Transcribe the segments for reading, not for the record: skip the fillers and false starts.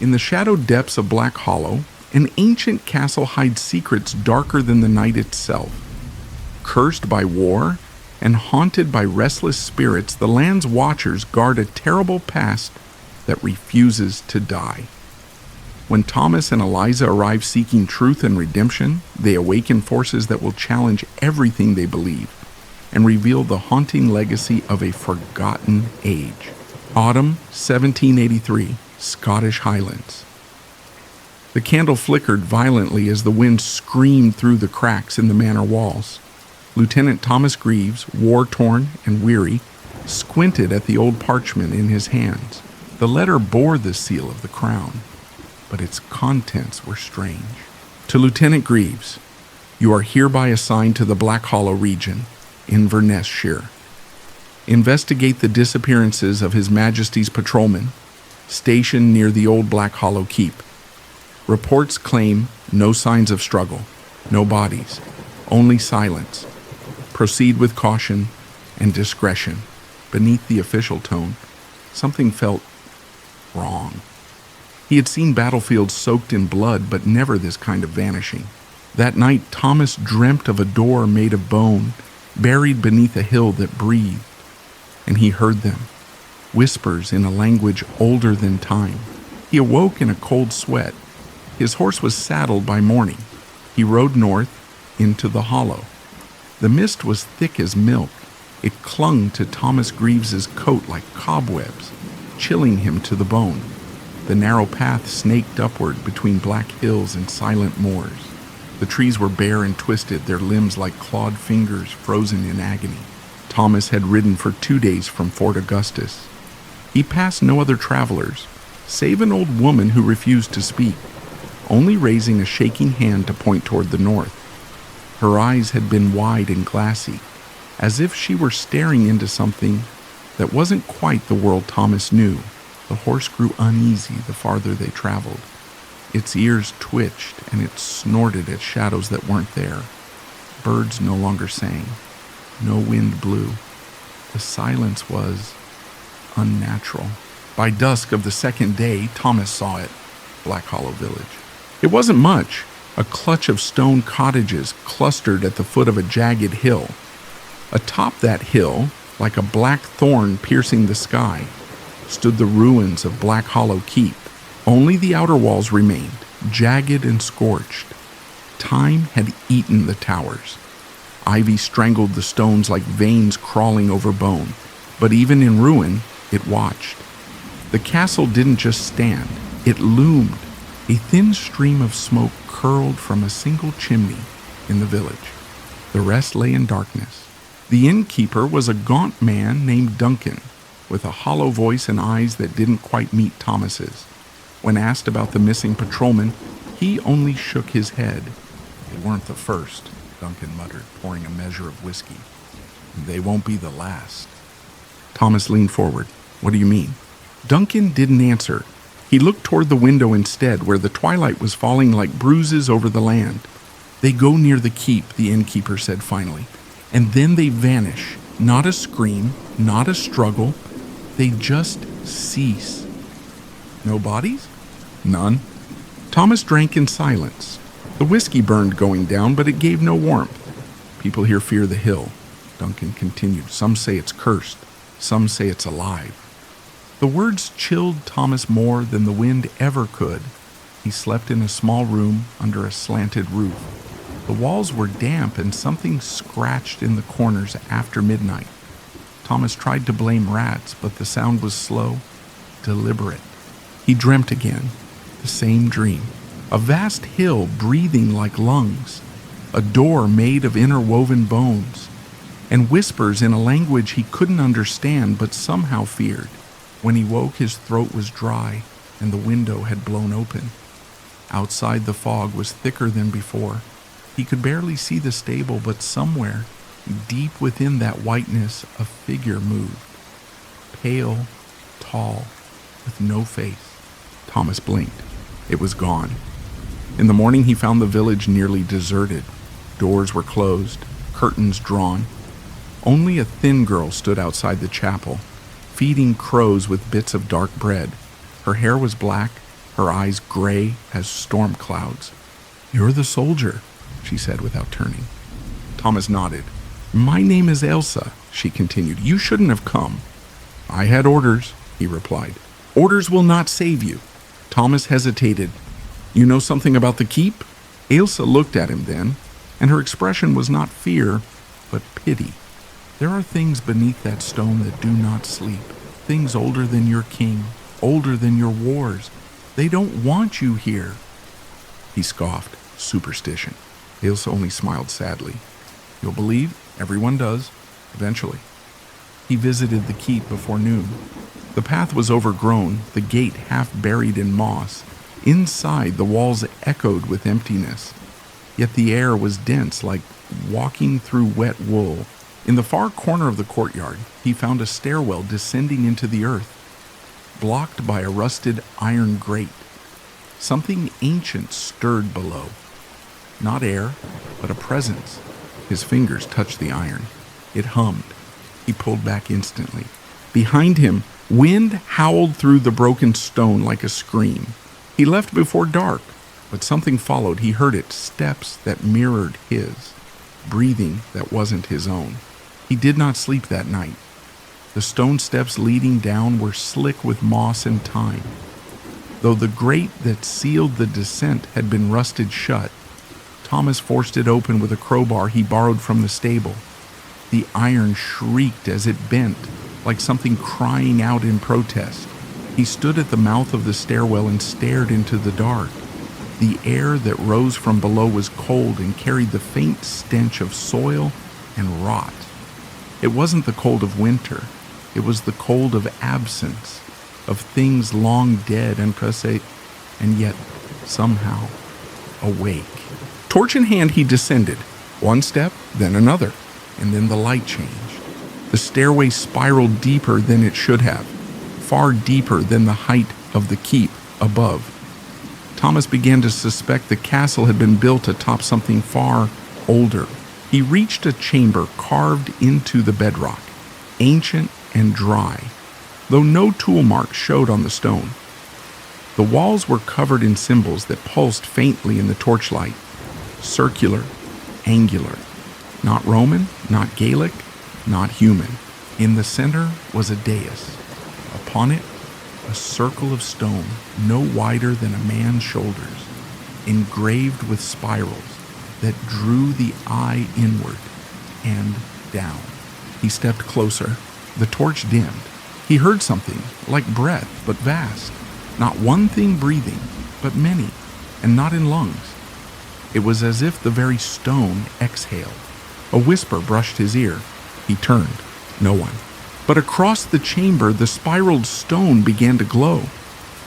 In the shadowed depths of Black Hollow, an ancient castle hides secrets darker than the night itself. Cursed by war and haunted by restless spirits, the land's watchers guard a terrible past that refuses to die. When Thomas and Eliza arrive seeking truth and redemption, they awaken forces that will challenge everything they believe and reveal the haunting legacy of a forgotten age. Autumn 1783, Scottish Highlands. The candle flickered violently as the wind screamed through the cracks in the manor walls. Lieutenant Thomas Greaves, war-torn and weary, squinted at the old parchment in his hands. The letter bore the seal of the crown, but its contents were strange. To Lieutenant Greaves, you are hereby assigned to the Black Hollow region, Inverness-shire. Investigate the disappearances of His Majesty's patrolmen, stationed near the old Black Hollow Keep. Reports claim no signs of struggle, no bodies, only silence. Proceed with caution and discretion. Beneath the official tone, something felt wrong. He had seen battlefields soaked in blood, but never this kind of vanishing. That night, Thomas dreamt of a door made of bone, buried beneath a hill that breathed, and he heard them, whispers in a language older than time. He awoke in a cold sweat. His horse was saddled by morning. He rode north into the hollow. The mist was thick as milk. It clung to Thomas Greaves's coat like cobwebs, chilling him to the bone. The narrow path snaked upward between black hills and silent moors. The trees were bare and twisted, their limbs like clawed fingers frozen in agony. Thomas had ridden for 2 days from Fort Augustus. He passed no other travelers, save an old woman who refused to speak, only raising a shaking hand to point toward the north. Her eyes had been wide and glassy, as if she were staring into something that wasn't quite the world Thomas knew. The horse grew uneasy the farther they traveled. Its ears twitched and it snorted at shadows that weren't there. Birds no longer sang. No wind blew. The silence was unnatural. By dusk of the second day, Thomas saw it, Black Hollow Village. It wasn't much, a clutch of stone cottages clustered at the foot of a jagged hill. Atop that hill, like a black thorn piercing the sky, stood the ruins of Black Hollow Keep. Only the outer walls remained, jagged and scorched. Time had eaten the towers. Ivy strangled the stones like veins crawling over bone, but even in ruin, it watched. The castle didn't just stand, it loomed. A thin stream of smoke curled from a single chimney in the village. The rest lay in darkness. The innkeeper was a gaunt man named Duncan, with a hollow voice and eyes that didn't quite meet Thomas's. When asked about the missing patrolman, he only shook his head. "They weren't the first," Duncan muttered, pouring a measure of whiskey. "They won't be the last." Thomas leaned forward. "What do you mean?" Duncan didn't answer. He looked toward the window instead, where the twilight was falling like bruises over the land. "They go near the keep," the innkeeper said finally, "and then they vanish. Not a scream, not a struggle. They just cease." "No bodies?" "None." Thomas drank in silence. The whiskey burned going down, but it gave no warmth. "People here fear the hill," Duncan continued. "Some say it's cursed. Some say it's alive." The words chilled Thomas more than the wind ever could. He slept in a small room under a slanted roof. The walls were damp and something scratched in the corners after midnight. Thomas tried to blame rats, but the sound was slow, deliberate. He dreamt again, the same dream. A vast hill breathing like lungs, a door made of interwoven bones, and whispers in a language he couldn't understand but somehow feared. When he woke, his throat was dry and the window had blown open. Outside, the fog was thicker than before. He could barely see the stable, but somewhere, deep within that whiteness, a figure moved. Pale, tall, with no face. Thomas blinked. It was gone. In the morning, he found the village nearly deserted. Doors were closed, curtains drawn. Only a thin girl stood outside the chapel, feeding crows with bits of dark bread. Her hair was black, her eyes gray as storm clouds. "You're the soldier," she said without turning. Thomas nodded. "My name is Elsa," she continued. "You shouldn't have come." "I had orders," he replied. "Orders will not save you." Thomas hesitated. "You know something about the keep?" Elsa looked at him then, and her expression was not fear, but pity. "There are things beneath that stone that do not sleep, things older than your king, older than your wars. They don't want you here." He scoffed. Superstition. Elsa only smiled sadly. "You'll believe? Everyone does. Eventually." He visited the keep before noon. The path was overgrown, the gate half buried in moss. Inside, the walls echoed with emptiness. Yet the air was dense, like walking through wet wool. In the far corner of the courtyard, he found a stairwell descending into the earth, blocked by a rusted iron grate. Something ancient stirred below. Not air, but a presence. His fingers touched the iron. It hummed. He pulled back instantly. Behind him, wind howled through the broken stone like a scream. He left before dark, but something followed. He heard it, steps that mirrored his, breathing that wasn't his own. He did not sleep that night. The stone steps leading down were slick with moss and time. Though the grate that sealed the descent had been rusted shut, Thomas forced it open with a crowbar he borrowed from the stable. The iron shrieked as it bent, like something crying out in protest. He stood at the mouth of the stairwell and stared into the dark. The air that rose from below was cold and carried the faint stench of soil and rot. It wasn't the cold of winter. It was the cold of absence, of things long dead and passé, and yet somehow awake. Torch in hand, he descended. One step, then another, and then the light changed. The stairway spiraled deeper than it should have, far deeper than the height of the keep above. Thomas began to suspect the castle had been built atop something far older. He reached a chamber carved into the bedrock, ancient and dry, though no tool marks showed on the stone. The walls were covered in symbols that pulsed faintly in the torchlight. Circular, angular, not Roman, not Gaelic, not human. In the center was a dais. Upon it, a circle of stone no wider than a man's shoulders, engraved with spirals that drew the eye inward and down. He stepped closer. The torch dimmed. He heard something, like breath, but vast. Not one thing breathing, but many, and not in lungs. It was as if the very stone exhaled. A whisper brushed his ear. He turned. No one. But across the chamber, the spiraled stone began to glow.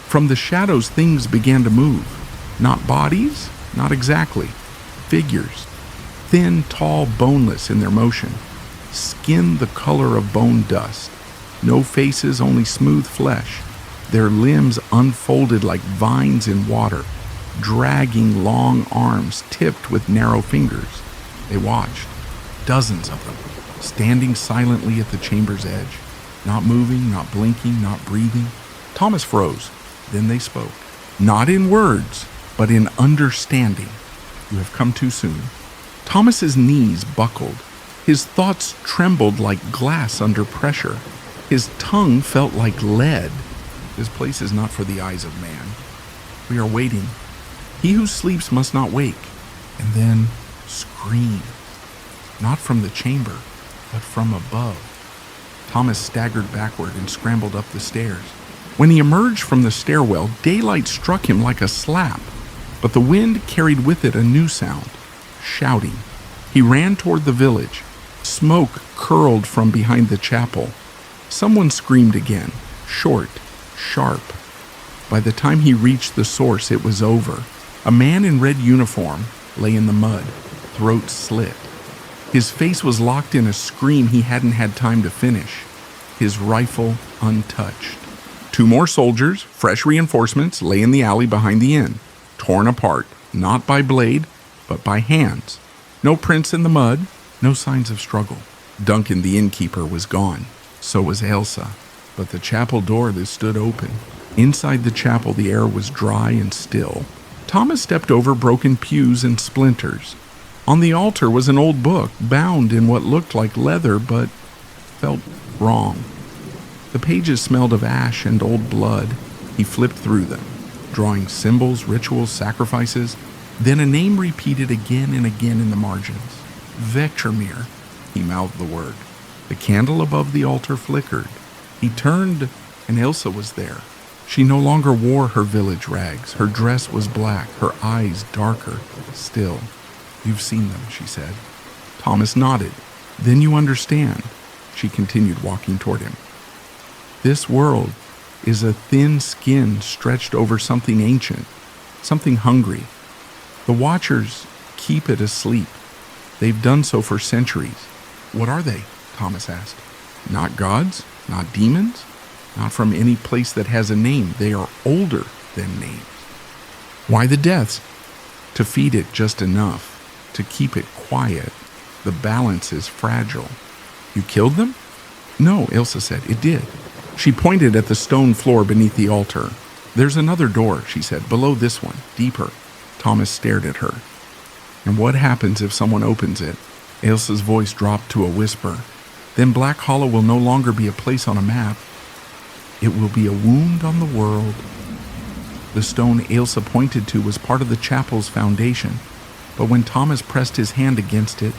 From the shadows, things began to move. Not bodies, not exactly. Figures. Thin, tall, boneless in their motion. Skin the color of bone dust. No faces, only smooth flesh. Their limbs unfolded like vines in water, dragging long arms tipped with narrow fingers. They watched. Dozens of them, standing silently at the chamber's edge, not moving, not blinking, not breathing. Thomas froze. Then they spoke. Not in words, but in understanding. "You have come too soon." Thomas's knees buckled. His thoughts trembled like glass under pressure. His tongue felt like lead. "This place is not for the eyes of man. We are waiting. He who sleeps must not wake." And then scream. Not from the chamber, but from above. Thomas staggered backward and scrambled up the stairs. When he emerged from the stairwell, daylight struck him like a slap, but the wind carried with it a new sound, shouting. He ran toward the village. Smoke curled from behind the chapel. Someone screamed again, short, sharp. By the time he reached the source, it was over. A man in red uniform lay in the mud, throat slit. His face was locked in a scream he hadn't had time to finish, his rifle untouched. Two more soldiers, fresh reinforcements, lay in the alley behind the inn, torn apart, not by blade, but by hands. No prints in the mud, no signs of struggle. Duncan, the innkeeper, was gone. So was Elsa. But the chapel door that stood open, Inside the chapel, the air was dry and still. Thomas stepped over broken pews and splinters. On the altar was an old book, bound in what looked like leather but felt wrong. The pages smelled of ash and old blood. He flipped through them, drawing symbols, rituals, sacrifices. Then a name repeated again and again in the margins. Vectramir. He mouthed the word. The candle above the altar flickered. He turned, and Ilsa was there. She no longer wore her village rags. Her dress was black, her eyes darker still. You've seen them, she said. Thomas nodded. Then you understand, she continued, walking toward him. This world is a thin skin stretched over something ancient, something hungry. The Watchers keep it asleep. They've done so for centuries. What are they? Thomas asked. Not gods, not demons, not from any place that has a name. They are older than names. Why the deaths? To feed it just enough, to keep it quiet. The balance is fragile. You killed them? No, Ilsa said. It did. She pointed at the stone floor beneath the altar. There's another door, she said, below this one, deeper. Thomas stared at her. And what happens if someone opens it? Ilsa's voice dropped to a whisper. Then Black Hollow will no longer be a place on a map. It will be a wound on the world. The stone Ilsa pointed to was part of the chapel's foundation, but when Thomas pressed his hand against it,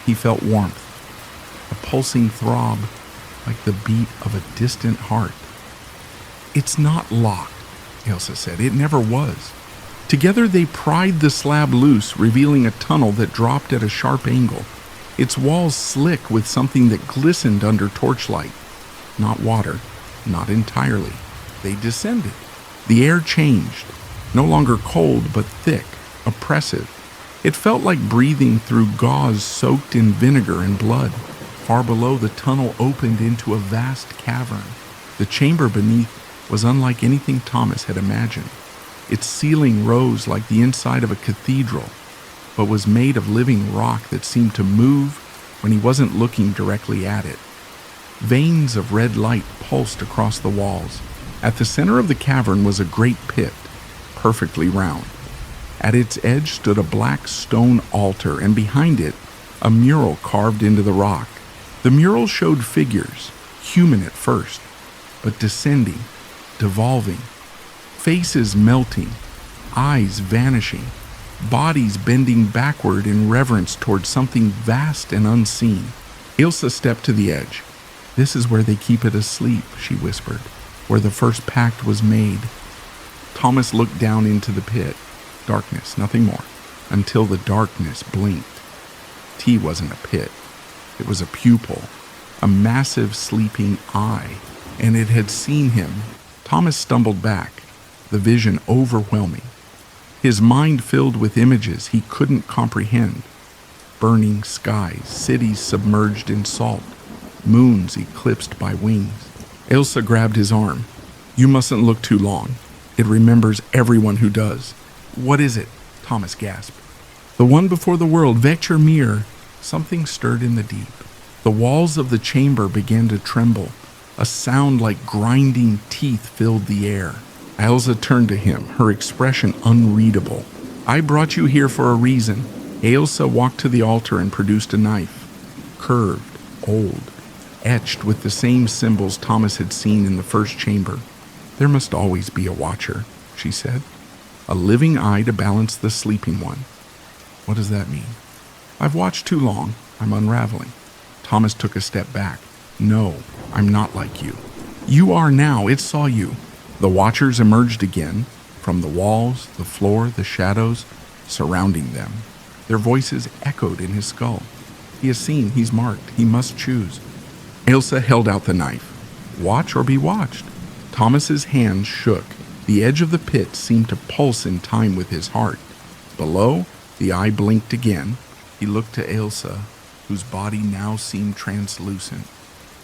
he felt warmth, a pulsing throb like the beat of a distant heart. It's not locked, Ilsa said. It never was. Together they pried the slab loose, revealing a tunnel that dropped at a sharp angle, its walls slick with something that glistened under torchlight. Not water, not entirely. They descended. The air changed, no longer cold but thick, oppressive. It felt like breathing through gauze soaked in vinegar and blood. Far below, the tunnel opened into a vast cavern. The chamber beneath was unlike anything Thomas had imagined. Its ceiling rose like the inside of a cathedral, but was made of living rock that seemed to move when he wasn't looking directly at it. Veins of red light pulsed across the walls. At the center of the cavern was a great pit, perfectly round. At its edge stood a black stone altar, and behind it, a mural carved into the rock. The mural showed figures, human at first, but descending, devolving, faces melting, eyes vanishing, bodies bending backward in reverence towards something vast and unseen. Ilsa stepped to the edge. This is where they keep it asleep, she whispered, where the first pact was made. Thomas looked down into the pit. Darkness, nothing more, until the darkness blinked. T wasn't a pit. It was a pupil, a massive sleeping eye, and it had seen him. Thomas stumbled back, the vision overwhelming. His mind filled with images he couldn't comprehend. Burning skies, cities submerged in salt, moons eclipsed by wings. Ilsa grabbed his arm. You mustn't look too long. It remembers everyone who does. What is it? Thomas gasped. The one before the world, Vectramir. Something stirred in the deep. The walls of the chamber began to tremble. A sound like grinding teeth filled the air. Ilsa turned to him, her expression unreadable. I brought you here for a reason. Ilsa walked to the altar and produced a knife. Curved, old, etched with the same symbols Thomas had seen in the first chamber. There must always be a watcher, she said. A living eye to balance the sleeping one. What does that mean? I've watched too long. I'm unraveling. Thomas took a step back. No, I'm not like you. You are now. It saw you. The watchers emerged again, from the walls, the floor, the shadows, surrounding them. Their voices echoed in his skull. He has seen, he's marked, he must choose. Ilsa held out the knife. Watch or be watched. Thomas's hands shook. The edge of the pit seemed to pulse in time with his heart. Below, the eye blinked again. He looked to Ilsa, whose body now seemed translucent,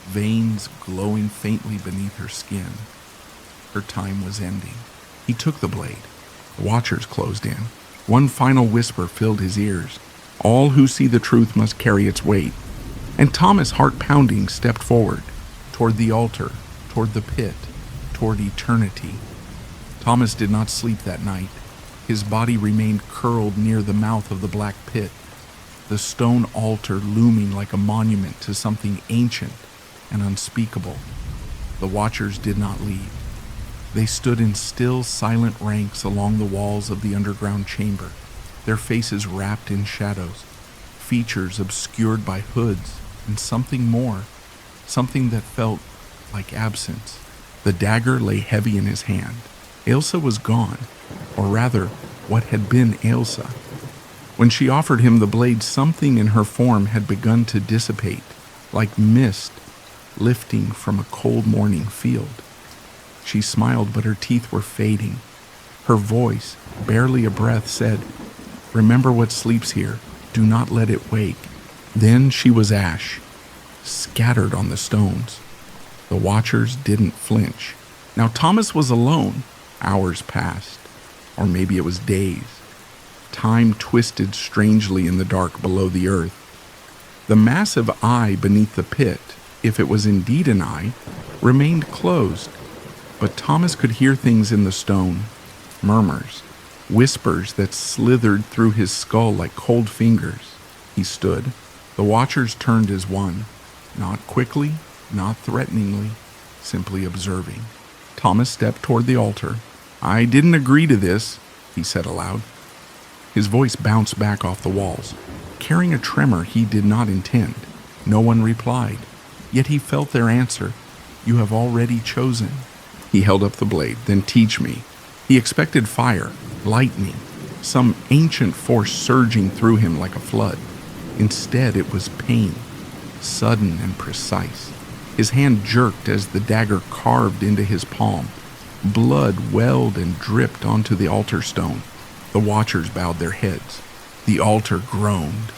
veins glowing faintly beneath her skin. Her time was ending. He took the blade. The watchers closed in. One final whisper filled his ears. All who see the truth must carry its weight. And Thomas, heart pounding, stepped forward, toward the altar, toward the pit, toward eternity. Thomas did not sleep that night. His body remained curled near the mouth of the black pit, the stone altar looming like a monument to something ancient and unspeakable. The watchers did not leave. They stood in still, silent ranks along the walls of the underground chamber, their faces wrapped in shadows, features obscured by hoods, and something more, something that felt like absence. The dagger lay heavy in his hand. Ailsa was gone, or rather, what had been Ailsa. When she offered him the blade, something in her form had begun to dissipate, like mist lifting from a cold morning field. She smiled, but her teeth were fading. Her voice, barely a breath, said, "Remember what sleeps here. Do not let it wake." Then she was ash, scattered on the stones. The watchers didn't flinch. Now Thomas was alone. Hours passed, or maybe it was days. Time twisted strangely in the dark below the earth. The massive eye beneath the pit, if it was indeed an eye, remained closed. But Thomas could hear things in the stone, murmurs, whispers that slithered through his skull like cold fingers. He stood. The watchers turned as one, not quickly, not threateningly, simply observing. Thomas stepped toward the altar. "I didn't agree to this," he said aloud. His voice bounced back off the walls, carrying a tremor he did not intend. No one replied, yet he felt their answer. "You have already chosen." He held up the blade. "Then teach me." He expected fire, lightning, some ancient force surging through him like a flood. Instead, it was pain, sudden and precise. His hand jerked as the dagger carved into his palm. Blood welled and dripped onto the altar stone. The watchers bowed their heads. The altar groaned,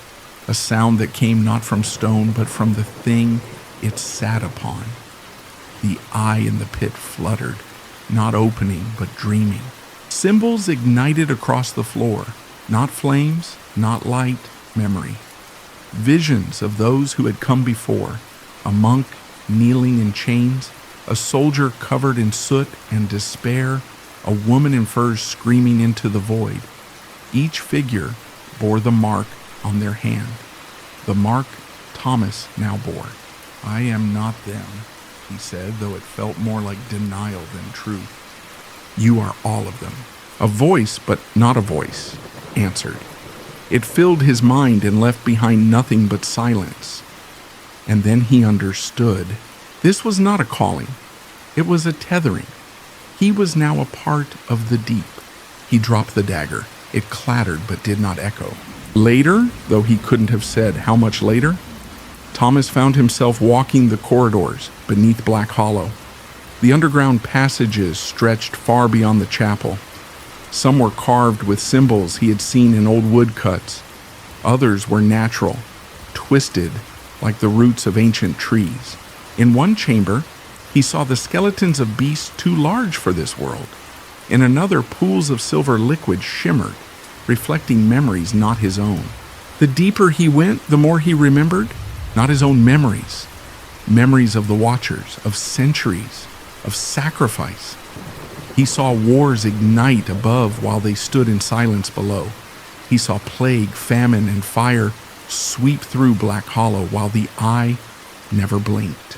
a sound that came not from stone but from the thing it sat upon. The eye in the pit fluttered, not opening but dreaming. Symbols ignited across the floor, not flames, not light, memory. Visions of those who had come before, a monk kneeling in chains, a soldier covered in soot and despair, a woman in furs screaming into the void. Each figure bore the mark on their hand, the mark Thomas now bore. "I am not them," he said, though it felt more like denial than truth. "You are all of them." A voice, but not a voice, answered. It filled his mind and left behind nothing but silence. And then he understood. This was not a calling. It was a tethering. He was now a part of the deep. He dropped the dagger. It clattered but did not echo. Later, though he couldn't have said how much later, Thomas found himself walking the corridors beneath Black Hollow. The underground passages stretched far beyond the chapel. Some were carved with symbols he had seen in old woodcuts. Others were natural, twisted like the roots of ancient trees. In one chamber, he saw the skeletons of beasts too large for this world. In another, pools of silver liquid shimmered, reflecting memories not his own. The deeper he went, the more he remembered, not his own memories. Memories of the Watchers, of centuries, of sacrifice. He saw wars ignite above while they stood in silence below. He saw plague, famine, and fire sweep through Black Hollow while the eye never blinked.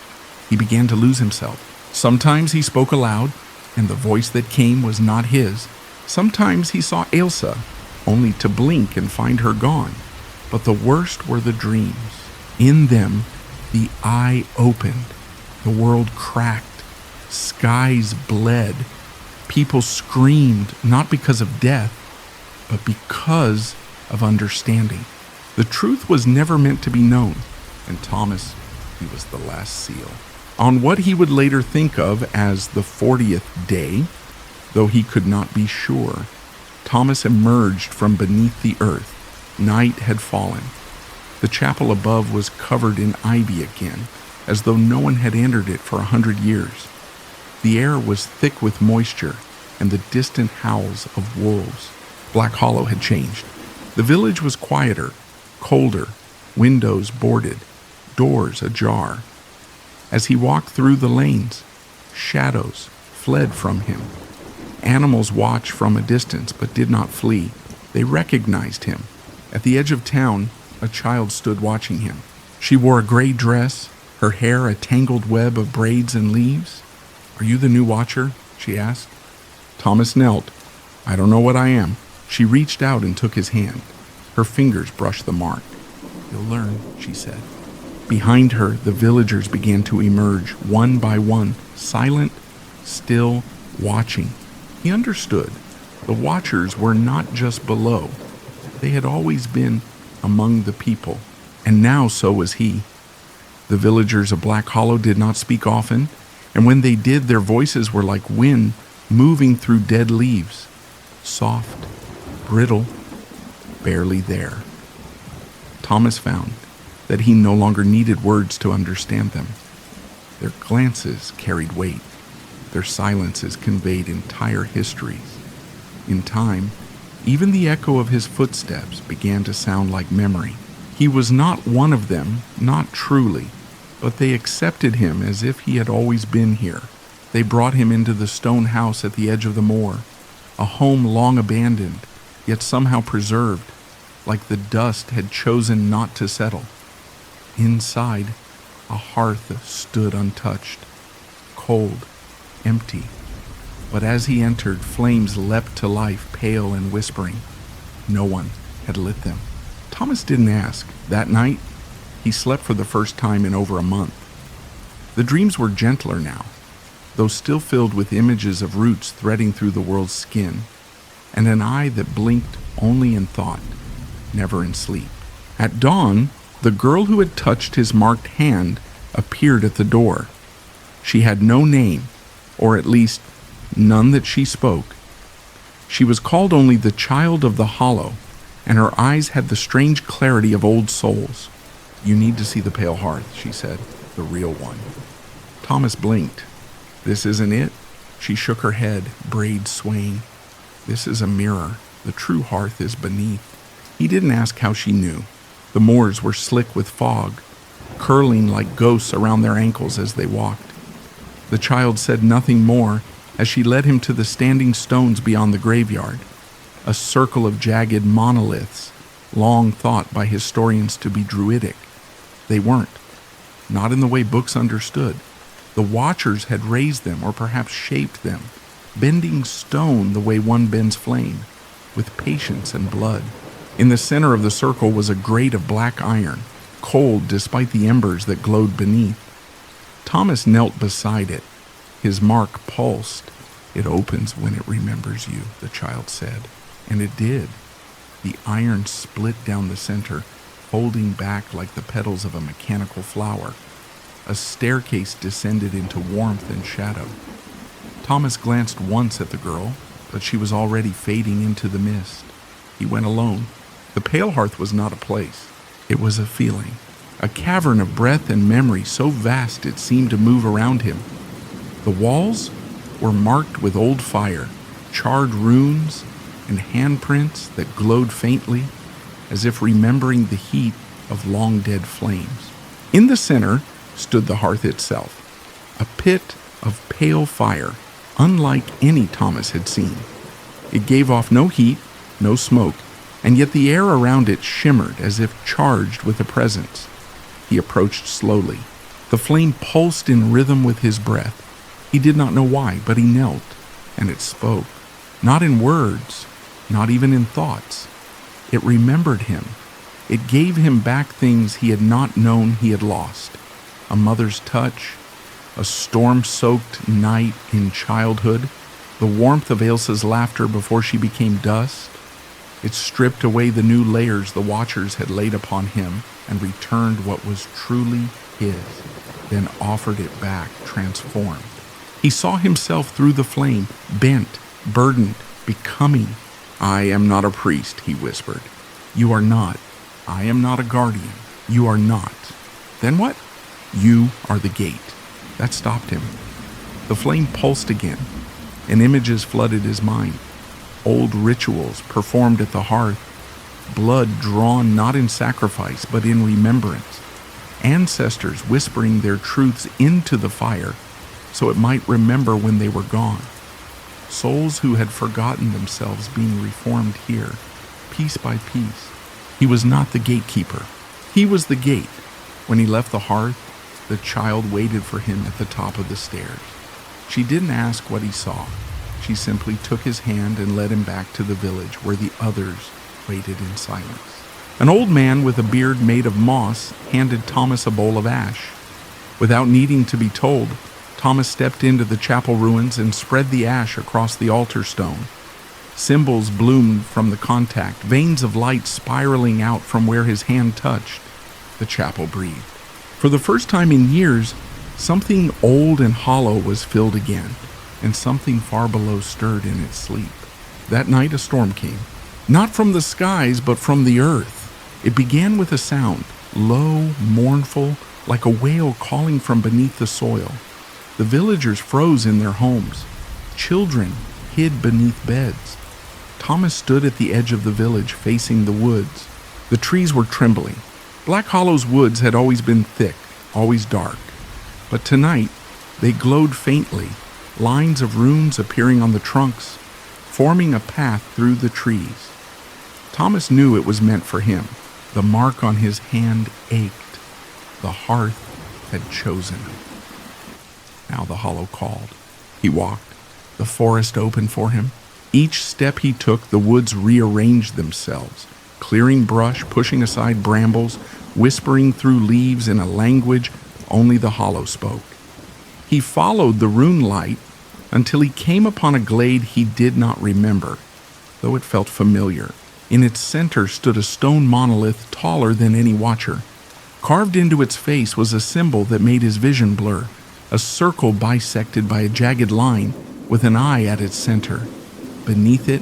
He began to lose himself. Sometimes he spoke aloud, and the voice that came was not his. Sometimes he saw Ailsa, only to blink and find her gone. But the worst were the dreams. In them, the eye opened. The world cracked. Skies bled. People screamed, not because of death, but because of understanding. The truth was never meant to be known, and Thomas, he was the last seal. On what he would later think of as the 40th day, though he could not be sure, Thomas emerged from beneath the earth. Night had fallen. The chapel above was covered in ivy again, as though no one had entered it for 100 years. The air was thick with moisture and the distant howls of wolves. Black Hollow had changed. The village was quieter, colder, windows boarded, doors ajar. As he walked through the lanes, shadows fled from him. Animals watched from a distance but did not flee. They recognized him. At the edge of town, a child stood watching him. She wore a gray dress, her hair a tangled web of braids and leaves. "Are you the new watcher?" she asked. Thomas knelt. "I don't know what I am." She reached out and took his hand. Her fingers brushed the mark. "You'll learn," she said. Behind her, the villagers began to emerge, one by one, silent, still, watching. He understood. The watchers were not just below. They had always been among the people, and now so was he. The villagers of Black Hollow did not speak often, and when they did, their voices were like wind moving through dead leaves, soft, brittle, barely there. Thomas found that he no longer needed words to understand them. Their glances carried weight. Their silences conveyed entire histories. In time, even the echo of his footsteps began to sound like memory. He was not one of them, not truly, but they accepted him as if he had always been here. They brought him into the stone house at the edge of the moor, a home long abandoned, yet somehow preserved, like the dust had chosen not to settle. Inside, a hearth stood untouched, cold, empty. But as he entered, flames leapt to life, pale and whispering. No one had lit them. Thomas didn't ask. That night, he slept for the first time in over a month. The dreams were gentler now, though still filled with images of roots threading through the world's skin, and an eye that blinked only in thought, never in sleep. At dawn, the girl who had touched his marked hand appeared at the door. She had no name, or at least none that she spoke. She was called only the Child of the Hollow, and her eyes had the strange clarity of old souls. "You need to see the pale hearth," she said, "the real one." Thomas blinked. "This isn't it?" She shook her head, braids swaying. "This is a mirror. The true hearth is beneath." He didn't ask how she knew. The moors were slick with fog, curling like ghosts around their ankles as they walked. The child said nothing more as she led him to the standing stones beyond the graveyard, a circle of jagged monoliths, long thought by historians to be druidic. They weren't, not in the way books understood. The watchers had raised them, or perhaps shaped them, bending stone the way one bends flame, with patience and blood. In the center of the circle was a grate of black iron, cold despite the embers that glowed beneath. Thomas knelt beside it. His mark pulsed. "It opens when it remembers you," the child said. And it did. The iron split down the center, folding back like the petals of a mechanical flower. A staircase descended into warmth and shadow. Thomas glanced once at the girl, but she was already fading into the mist. He went alone. The pale hearth was not a place. It was a feeling, a cavern of breath and memory so vast it seemed to move around him. The walls were marked with old fire, charred runes, and handprints that glowed faintly, as if remembering the heat of long-dead flames. In the center stood the hearth itself, a pit of pale fire, unlike any Thomas had seen. It gave off no heat, no smoke, and yet the air around it shimmered as if charged with a presence. He approached slowly. The flame pulsed in rhythm with his breath. He did not know why, but he knelt, and it spoke. Not in words, not even in thoughts. It remembered him. It gave him back things he had not known he had lost. A mother's touch, a storm-soaked night in childhood, the warmth of Ailsa's laughter before she became dust. It stripped away the new layers the watchers had laid upon him and returned what was truly his, then offered it back, transformed. He saw himself through the flame, bent, burdened, becoming. "I am not a priest," he whispered. "You are not. I am not a guardian. You are not." "Then what?" "You are the gate." That stopped him. The flame pulsed again, and images flooded his mind. Old rituals performed at the hearth, blood drawn not in sacrifice but in remembrance, ancestors whispering their truths into the fire so it might remember when they were gone. souls who had forgotten themselves being reformed here, piece by piece. He was not the gatekeeper. He was the gate. When he left the hearth, the child waited for him at the top of the stairs. She didn't ask what he saw. She simply took his hand and led him back to the village where the others waited in silence. An old man with a beard made of moss handed Thomas a bowl of ash. Without needing to be told, Thomas stepped into the chapel ruins and spread the ash across the altar stone. Symbols bloomed from the contact, veins of light spiraling out from where his hand touched. The chapel breathed. For the first time in years, something old and hollow was filled again, and something far below stirred in its sleep. That night a storm came, not from the skies, but from the earth. It began with a sound, low, mournful, like a wail calling from beneath the soil. The villagers froze in their homes. Children hid beneath beds. Thomas stood at the edge of the village facing the woods. The trees were trembling. Black Hollow's woods had always been thick, always dark. But tonight, they glowed faintly, lines of runes appearing on the trunks, forming a path through the trees. Thomas knew it was meant for him. The mark on his hand ached. The hearth had chosen him. Now the hollow called. He walked. The forest opened for him. Each step he took, the woods rearranged themselves, clearing brush, pushing aside brambles, whispering through leaves in a language only the hollow spoke. He followed the rune light until he came upon a glade he did not remember, though it felt familiar. In its center stood a stone monolith taller than any watcher. Carved into its face was a symbol that made his vision blur, a circle bisected by a jagged line with an eye at its center. Beneath it,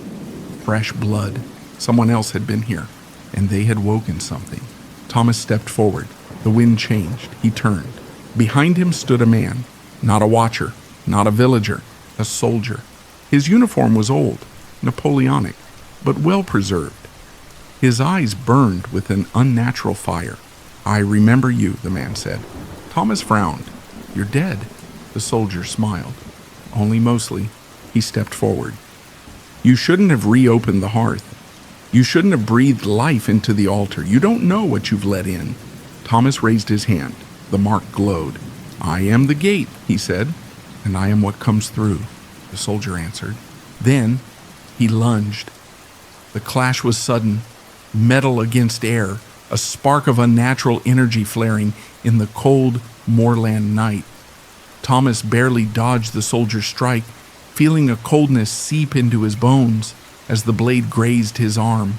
fresh blood. Someone else had been here, and they had woken something. Thomas stepped forward. The wind changed. He turned. Behind him stood a man, not a watcher, not a villager, a soldier. His uniform was old, Napoleonic, but well preserved. His eyes burned with an unnatural fire. "I remember you," the man said. Thomas frowned. "You're dead." The soldier smiled. "Only mostly." He stepped forward. "You shouldn't have reopened the hearth. You shouldn't have breathed life into the altar. You don't know what you've let in." Thomas raised his hand. The mark glowed. "I am the gate," he said, "and I am what comes through," the soldier answered. Then he lunged. The clash was sudden, metal against air, a spark of unnatural energy flaring in the cold moorland night. Thomas barely dodged the soldier's strike, feeling a coldness seep into his bones as the blade grazed his arm.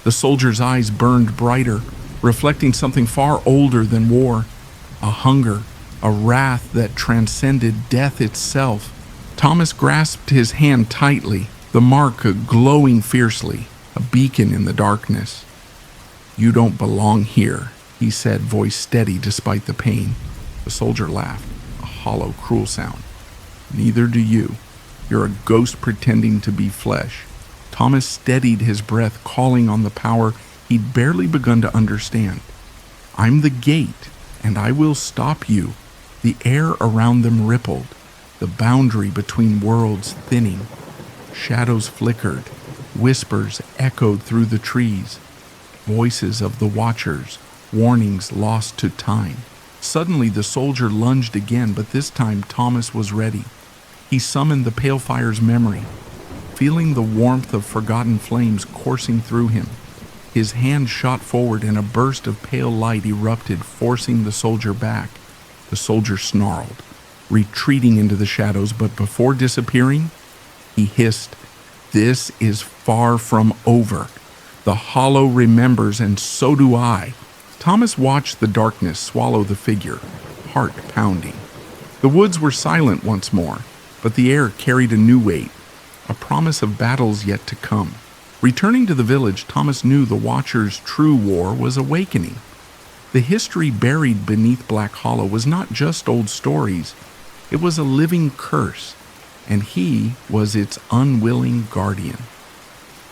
The soldier's eyes burned brighter, reflecting something far older than war, a hunger, a wrath that transcended death itself. Thomas grasped his hand tightly, the mark glowing fiercely, a beacon in the darkness. "You don't belong here," he said, voice steady despite the pain. The soldier laughed, a hollow, cruel sound. "Neither do you. You're a ghost pretending to be flesh." Thomas steadied his breath, calling on the power he'd barely begun to understand. "I'm the gate, and I will stop you." The air around them rippled, the boundary between worlds thinning. Shadows flickered, whispers echoed through the trees, voices of the watchers, warnings lost to time. Suddenly the soldier lunged again, but this time Thomas was ready. He summoned the pale fire's memory, feeling the warmth of forgotten flames coursing through him. His hand shot forward and a burst of pale light erupted, forcing the soldier back. The soldier snarled, retreating into the shadows, but before disappearing, he hissed, "This is far from over. The hollow remembers, and so do I." Thomas watched the darkness swallow the figure, heart pounding. The woods were silent once more, but the air carried a new weight, a promise of battles yet to come. Returning to the village, Thomas knew the Watcher's true war was awakening. The history buried beneath Black Hollow was not just old stories, it was a living curse, and he was its unwilling guardian.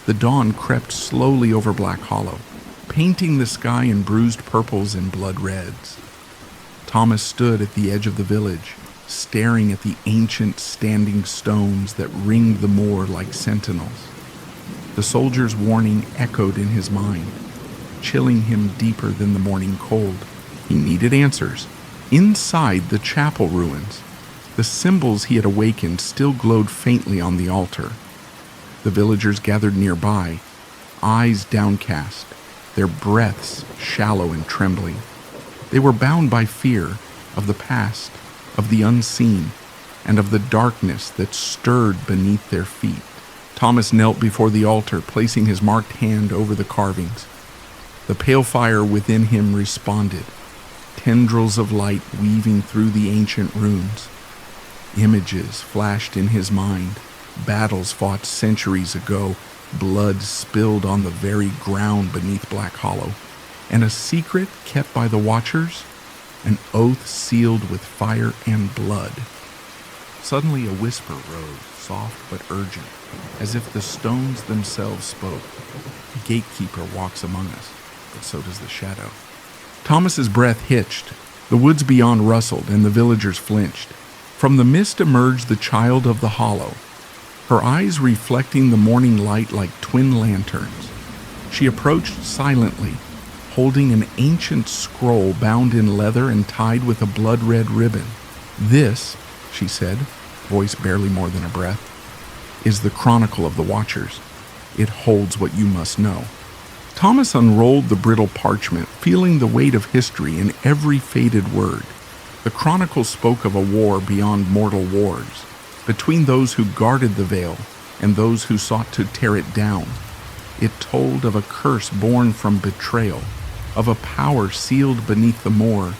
The dawn crept slowly over Black Hollow, painting the sky in bruised purples and blood reds. Thomas stood at the edge of the village, staring at the ancient standing stones that ringed the moor like sentinels. The soldier's warning echoed in his mind, chilling him deeper than the morning cold. He needed answers. Inside the chapel ruins, the symbols he had awakened still glowed faintly on the altar. The villagers gathered nearby, eyes downcast, their breaths shallow and trembling. They were bound by fear of the past, of the unseen, and of the darkness that stirred beneath their feet. Thomas knelt before the altar, placing his marked hand over the carvings. The pale fire within him responded, tendrils of light weaving through the ancient runes. Images flashed in his mind, battles fought centuries ago, blood spilled on the very ground beneath Black Hollow, and a secret kept by the Watchers, an oath sealed with fire and blood. Suddenly a whisper rose, soft but urgent, as if the stones themselves spoke. The gatekeeper walks among us, but so does the shadow. Thomas's breath hitched. The woods beyond rustled, and the villagers flinched. From the mist emerged the child of the hollow, her eyes reflecting the morning light like twin lanterns. She approached silently, holding an ancient scroll bound in leather and tied with a blood-red ribbon. "This," she said, voice barely more than a breath, "is the chronicle of the Watchers. It holds what you must know." Thomas unrolled the brittle parchment, feeling the weight of history in every faded word. The chronicle spoke of a war beyond mortal wars, between those who guarded the veil and those who sought to tear it down. It told of a curse born from betrayal, of a power sealed beneath the moor,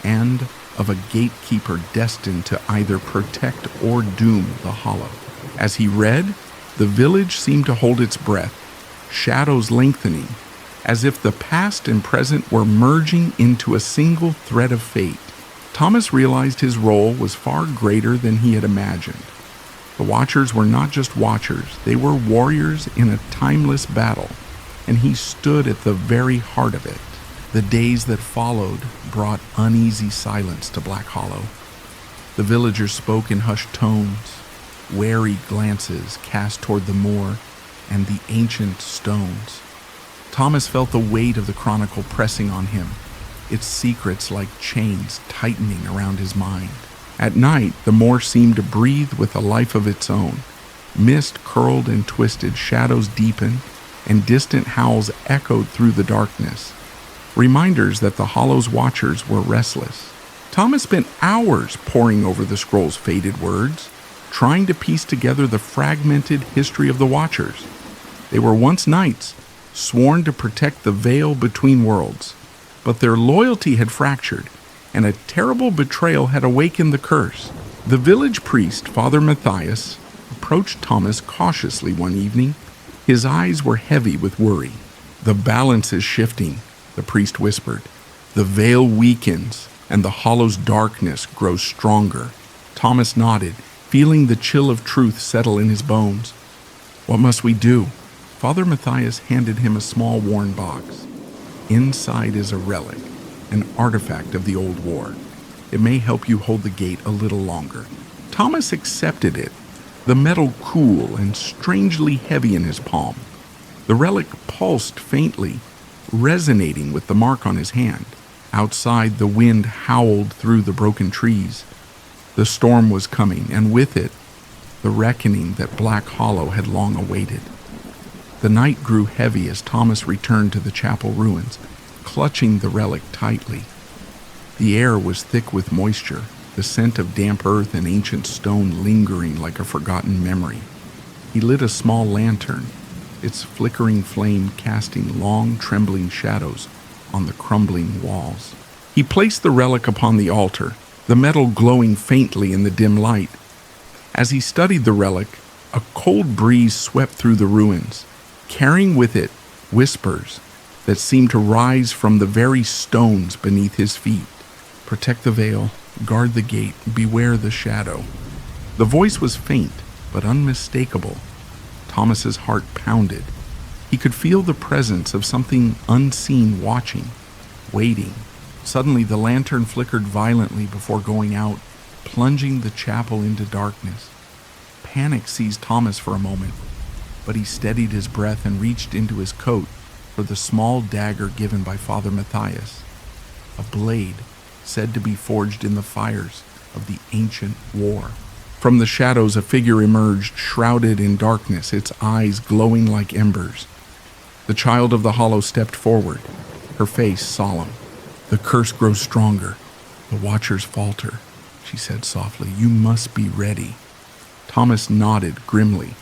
and of a gatekeeper destined to either protect or doom the hollow. As he read, the village seemed to hold its breath, shadows lengthening, as if the past and present were merging into a single thread of fate. Thomas realized his role was far greater than he had imagined. The Watchers were not just watchers, they were warriors in a timeless battle, and he stood at the very heart of it. The days that followed brought uneasy silence to Black Hollow. The villagers spoke in hushed tones, wary glances cast toward the moor and the ancient stones. Thomas felt the weight of the chronicle pressing on him, its secrets like chains tightening around his mind. At night, the moor seemed to breathe with a life of its own. Mist curled and twisted, shadows deepened, and distant howls echoed through the darkness, reminders that the Hollow's Watchers were restless. Thomas spent hours poring over the scroll's faded words, trying to piece together the fragmented history of the Watchers. They were once knights, sworn to protect the veil between worlds, but their loyalty had fractured, and a terrible betrayal had awakened the curse. The village priest, Father Matthias, approached Thomas cautiously one evening. His eyes were heavy with worry. "The balance is shifting," the priest whispered. "The veil weakens, and the hollow's darkness grows stronger." Thomas nodded, feeling the chill of truth settle in his bones. "What must we do?" Father Matthias handed him a small worn box. Inside is a relic, an artifact of the old war. It may help you hold the gate a little longer. Thomas accepted it, the metal cool and strangely heavy in his palm. The relic pulsed faintly, resonating with the mark on his hand. Outside, the wind howled through the broken trees. The storm was coming, and with it, the reckoning that Black Hollow had long awaited. The night grew heavy as Thomas returned to the chapel ruins, clutching the relic tightly. The air was thick with moisture, the scent of damp earth and ancient stone lingering like a forgotten memory. He lit a small lantern, its flickering flame casting long, trembling shadows on the crumbling walls. He placed the relic upon the altar, the metal glowing faintly in the dim light. As he studied the relic, a cold breeze swept through the ruins, carrying with it whispers that seemed to rise from the very stones beneath his feet. "Protect the veil, guard the gate, beware the shadow." The voice was faint, but unmistakable. Thomas's heart pounded. He could feel the presence of something unseen watching, waiting. Suddenly the lantern flickered violently before going out, plunging the chapel into darkness. Panic seized Thomas for a moment, but he steadied his breath and reached into his coat for the small dagger given by Father Matthias, a blade said to be forged in the fires of the ancient war. From the shadows, a figure emerged, shrouded in darkness, its eyes glowing like embers. The child of the hollow stepped forward, her face solemn. "The curse grows stronger. The watchers falter," she said softly. "You must be ready." Thomas nodded grimly.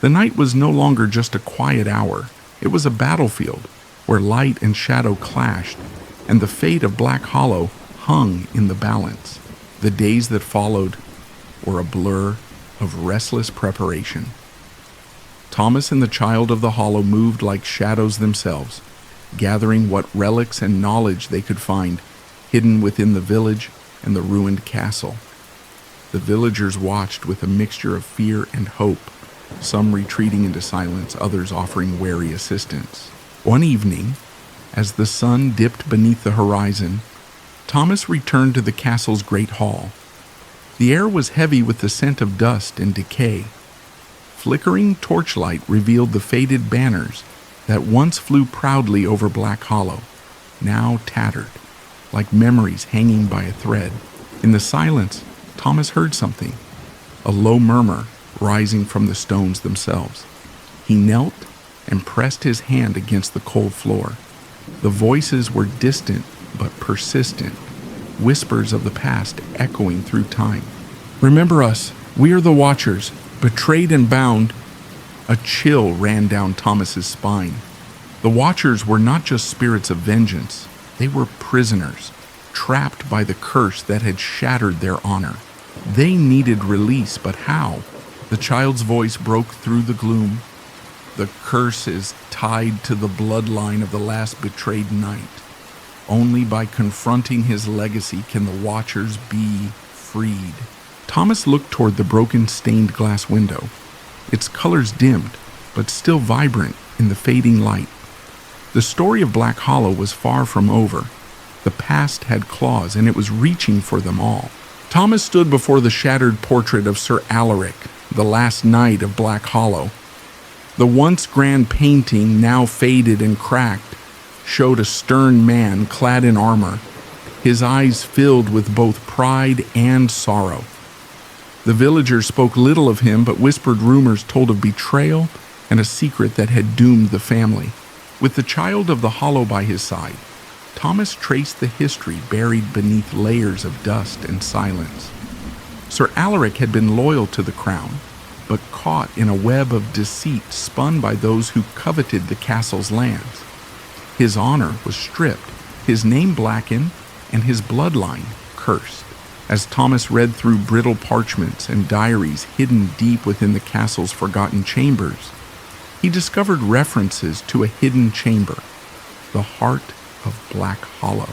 The night was no longer just a quiet hour. It was a battlefield where light and shadow clashed, and the fate of Black Hollow hung in the balance. The days that followed were a blur of restless preparation. Thomas and the child of the hollow moved like shadows themselves, gathering what relics and knowledge they could find hidden within the village and the ruined castle. The villagers watched with a mixture of fear and hope, some retreating into silence, others offering wary assistance. One evening, as the sun dipped beneath the horizon, Thomas returned to the castle's great hall. The air was heavy with the scent of dust and decay. Flickering torchlight revealed the faded banners that once flew proudly over Black Hollow, now tattered, like memories hanging by a thread. In the silence, Thomas heard something, a low murmur rising from the stones themselves. He knelt and pressed his hand against the cold floor. The voices were distant but persistent, whispers of the past echoing through time. "Remember us, we are the Watchers, betrayed and bound." A chill ran down Thomas's spine. The Watchers were not just spirits of vengeance, they were prisoners, trapped by the curse that had shattered their honor. They needed release, but how? The child's voice broke through the gloom. "The curse is tied to the bloodline of the last betrayed knight. Only by confronting his legacy can the Watchers be freed." Thomas looked toward the broken stained glass window, its colors dimmed, but still vibrant in the fading light. The story of Black Hollow was far from over. The past had claws, and it was reaching for them all. Thomas stood before the shattered portrait of Sir Alaric, the last knight of Black Hollow. The once grand painting, now faded and cracked, showed a stern man clad in armor, his eyes filled with both pride and sorrow. The villagers spoke little of him, but whispered rumors told of betrayal and a secret that had doomed the family. With the child of the hollow by his side, Thomas traced the history buried beneath layers of dust and silence. Sir Alaric had been loyal to the crown, but caught in a web of deceit spun by those who coveted the castle's lands. His honor was stripped, his name blackened, and his bloodline cursed. As Thomas read through brittle parchments and diaries hidden deep within the castle's forgotten chambers, he discovered references to a hidden chamber, the heart of Black Hollow.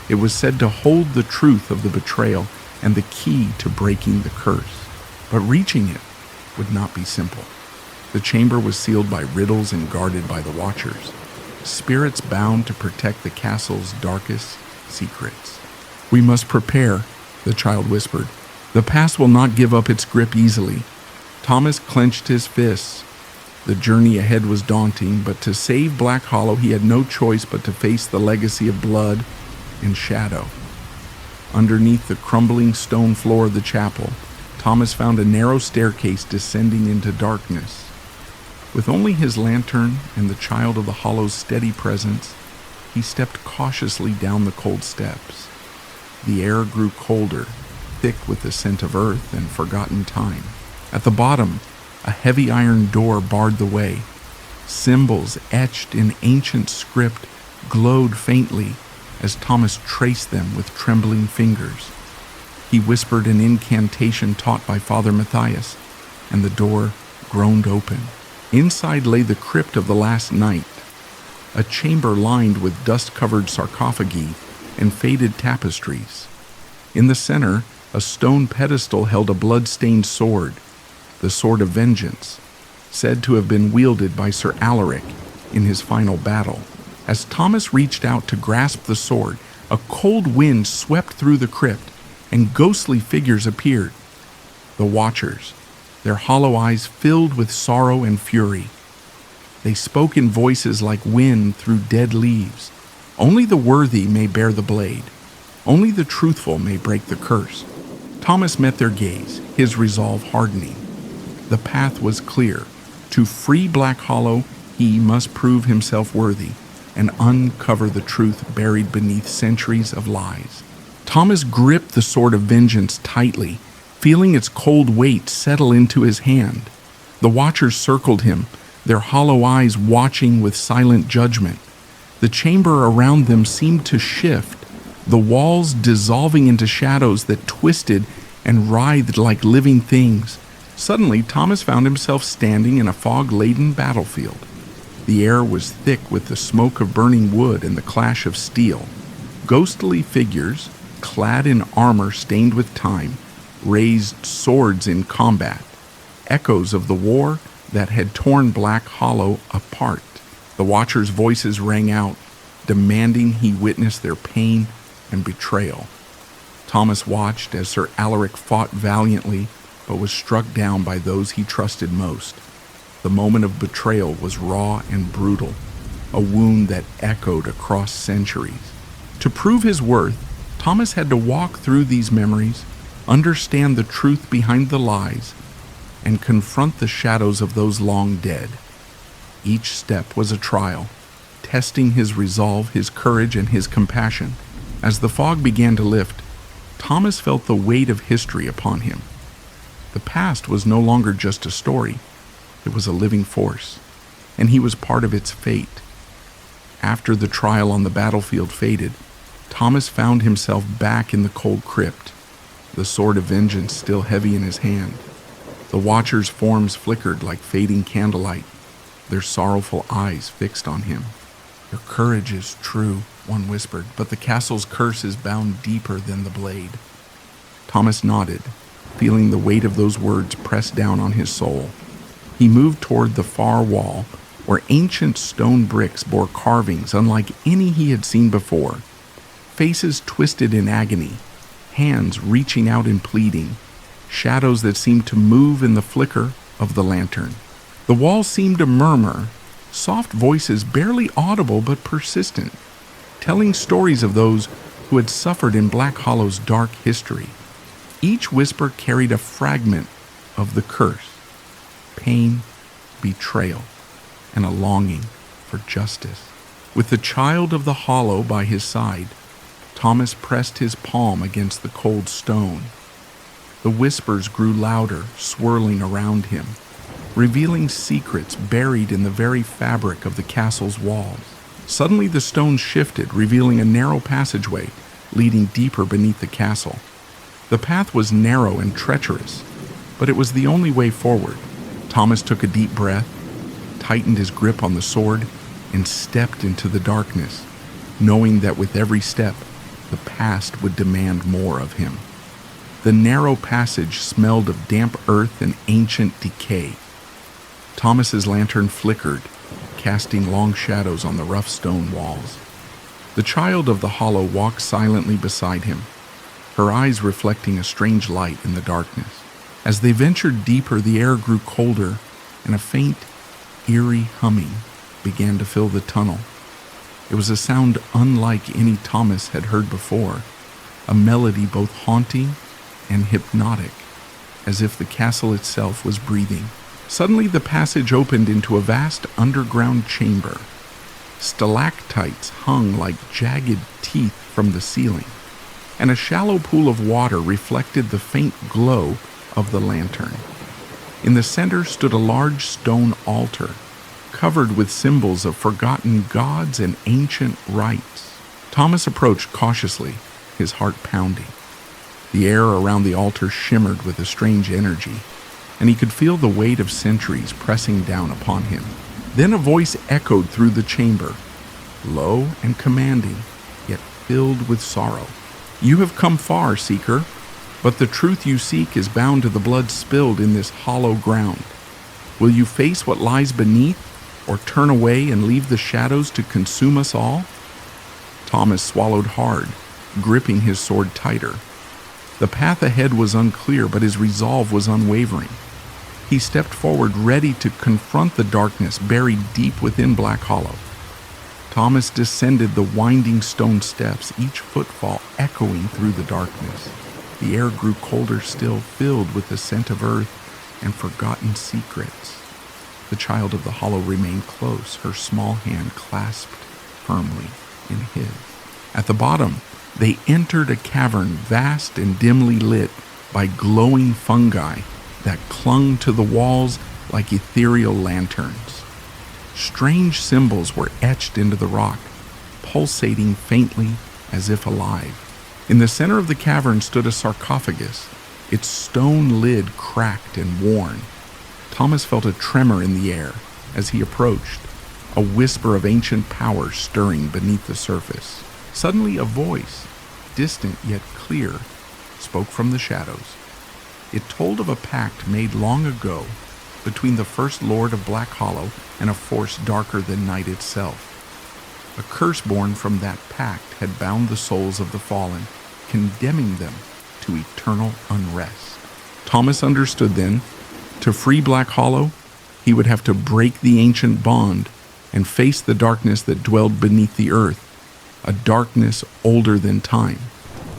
It was said to hold the truth of the betrayal and the key to breaking the curse. But reaching it would not be simple. The chamber was sealed by riddles and guarded by the Watchers, spirits bound to protect the castle's darkest secrets. "We must prepare," the child whispered. "The past will not give up its grip easily." Thomas clenched his fists. The journey ahead was daunting, but to save Black Hollow he had no choice but to face the legacy of blood and shadow. Underneath the crumbling stone floor of the chapel, Thomas found a narrow staircase descending into darkness. With only his lantern and the child of the hollow's steady presence, he stepped cautiously down the cold steps. The air grew colder, thick with the scent of earth and forgotten time. At the bottom, a heavy iron door barred the way. Symbols etched in ancient script glowed faintly as Thomas traced them with trembling fingers. He whispered an incantation taught by Father Matthias, and the door groaned open. Inside lay the crypt of the last night, a chamber lined with dust-covered sarcophagi and faded tapestries. In the center, a stone pedestal held a blood-stained sword, the Sword of Vengeance, said to have been wielded by Sir Alaric in his final battle. As Thomas reached out to grasp the sword, a cold wind swept through the crypt, and ghostly figures appeared. The Watchers, their hollow eyes filled with sorrow and fury. They spoke in voices like wind through dead leaves. Only the worthy may bear the blade. Only the truthful may break the curse. Thomas met their gaze, his resolve hardening. The path was clear. To free Black Hollow, he must prove himself worthy and uncover the truth buried beneath centuries of lies. Thomas gripped the sword of vengeance tightly, feeling its cold weight settle into his hand. The Watchers circled him, their hollow eyes watching with silent judgment. The chamber around them seemed to shift, the walls dissolving into shadows that twisted and writhed like living things. Suddenly, Thomas found himself standing in a fog-laden battlefield. The air was thick with the smoke of burning wood and the clash of steel. Ghostly figures, clad in armor stained with time, raised swords in combat, echoes of the war that had torn Black Hollow apart. The Watchers' voices rang out, demanding he witness their pain and betrayal. Thomas watched as Sir Alaric fought valiantly, but was struck down by those he trusted most. The moment of betrayal was raw and brutal, a wound that echoed across centuries. To prove his worth, Thomas had to walk through these memories, understand the truth behind the lies, and confront the shadows of those long dead. Each step was a trial, testing his resolve, his courage, and his compassion. As the fog began to lift, Thomas felt the weight of history upon him. The past was no longer just a story, it was a living force, and he was part of its fate. After the trial on the battlefield faded, Thomas found himself back in the cold crypt, the sword of vengeance still heavy in his hand. The Watchers' forms flickered like fading candlelight, their sorrowful eyes fixed on him. "Your courage is true," one whispered, "but the castle's curse is bound deeper than the blade." Thomas nodded, feeling the weight of those words press down on his soul. He moved toward the far wall, where ancient stone bricks bore carvings unlike any he had seen before. Faces twisted in agony, hands reaching out in pleading, shadows that seemed to move in the flicker of the lantern. The walls seemed to murmur, soft voices barely audible but persistent, telling stories of those who had suffered in Black Hollow's dark history. Each whisper carried a fragment of the curse, pain, betrayal, and a longing for justice. With the child of the Hollow by his side, Thomas pressed his palm against the cold stone. The whispers grew louder, swirling around him, revealing secrets buried in the very fabric of the castle's walls. Suddenly the stone shifted, revealing a narrow passageway leading deeper beneath the castle. The path was narrow and treacherous, but it was the only way forward. Thomas took a deep breath, tightened his grip on the sword, and stepped into the darkness, knowing that with every step, the past would demand more of him. The narrow passage smelled of damp earth and ancient decay. Thomas's lantern flickered, casting long shadows on the rough stone walls. The child of the Hollow walked silently beside him, her eyes reflecting a strange light in the darkness. As they ventured deeper, the air grew colder, and a faint, eerie humming began to fill the tunnel. It was a sound unlike any Thomas had heard before, a melody both haunting and hypnotic, as if the castle itself was breathing. Suddenly the passage opened into a vast underground chamber. Stalactites hung like jagged teeth from the ceiling, and a shallow pool of water reflected the faint glow of the lantern. In the center stood a large stone altar, covered with symbols of forgotten gods and ancient rites. Thomas approached cautiously, his heart pounding. The air around the altar shimmered with a strange energy, and he could feel the weight of centuries pressing down upon him. Then a voice echoed through the chamber, low and commanding, yet filled with sorrow. "You have come far, seeker, but the truth you seek is bound to the blood spilled in this hollow ground. Will you face what lies beneath, or turn away and leave the shadows to consume us all?" Thomas swallowed hard, gripping his sword tighter. The path ahead was unclear, but his resolve was unwavering. He stepped forward, ready to confront the darkness buried deep within Black Hollow. Thomas descended the winding stone steps, each footfall echoing through the darkness. The air grew colder still, filled with the scent of earth and forgotten secrets. The child of the hollow remained close, her small hand clasped firmly in his. At the bottom, they entered a cavern vast and dimly lit by glowing fungi that clung to the walls like ethereal lanterns. Strange symbols were etched into the rock, pulsating faintly as if alive. In the center of the cavern stood a sarcophagus, its stone lid cracked and worn. Thomas felt a tremor in the air as he approached, a whisper of ancient power stirring beneath the surface. Suddenly a voice, distant yet clear, spoke from the shadows. It told of a pact made long ago between the first Lord of Black Hollow and a force darker than night itself. A curse born from that pact had bound the souls of the fallen, condemning them to eternal unrest. Thomas understood then, to free Black Hollow, he would have to break the ancient bond and face the darkness that dwelled beneath the earth, a darkness older than time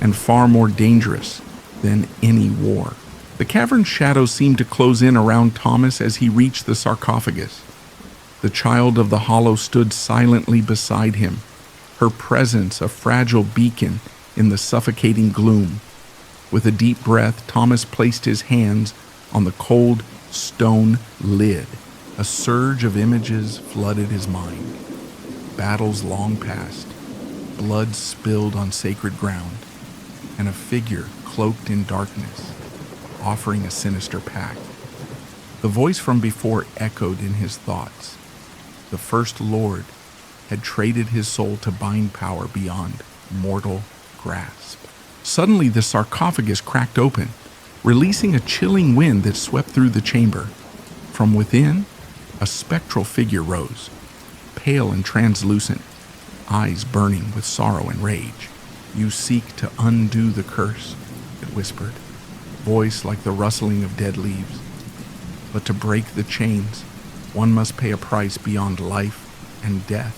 and far more dangerous than any war. The cavern's shadows seemed to close in around Thomas as he reached the sarcophagus. The child of the hollow stood silently beside him, her presence a fragile beacon in the suffocating gloom. With a deep breath, Thomas placed his hands on the cold stone lid. A surge of images flooded his mind. Battles long past, blood spilled on sacred ground, and a figure cloaked in darkness, offering a sinister pact. The voice from before echoed in his thoughts. The First Lord had traded his soul to bind power beyond mortal grasp. Suddenly the sarcophagus cracked open, releasing a chilling wind that swept through the chamber. From within, a spectral figure rose, pale and translucent, eyes burning with sorrow and rage. "You seek to undo the curse," it whispered, voice like the rustling of dead leaves. "But to break the chains, one must pay a price beyond life and death."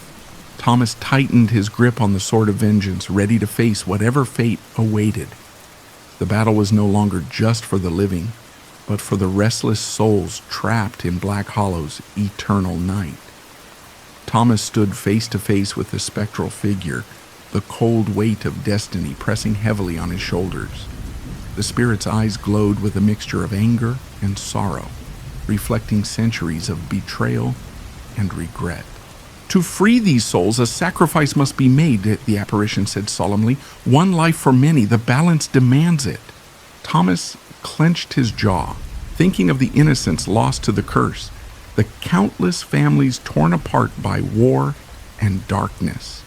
Thomas tightened his grip on the sword of vengeance, ready to face whatever fate awaited. The battle was no longer just for the living, but for the restless souls trapped in Black Hollow's eternal night. Thomas stood face to face with the spectral figure, the cold weight of destiny pressing heavily on his shoulders. The spirit's eyes glowed with a mixture of anger and sorrow, reflecting centuries of betrayal and regret. "To free these souls, a sacrifice must be made," the apparition said solemnly. "One life for many, the balance demands it." Thomas clenched his jaw, thinking of the innocents lost to the curse, the countless families torn apart by war and darkness.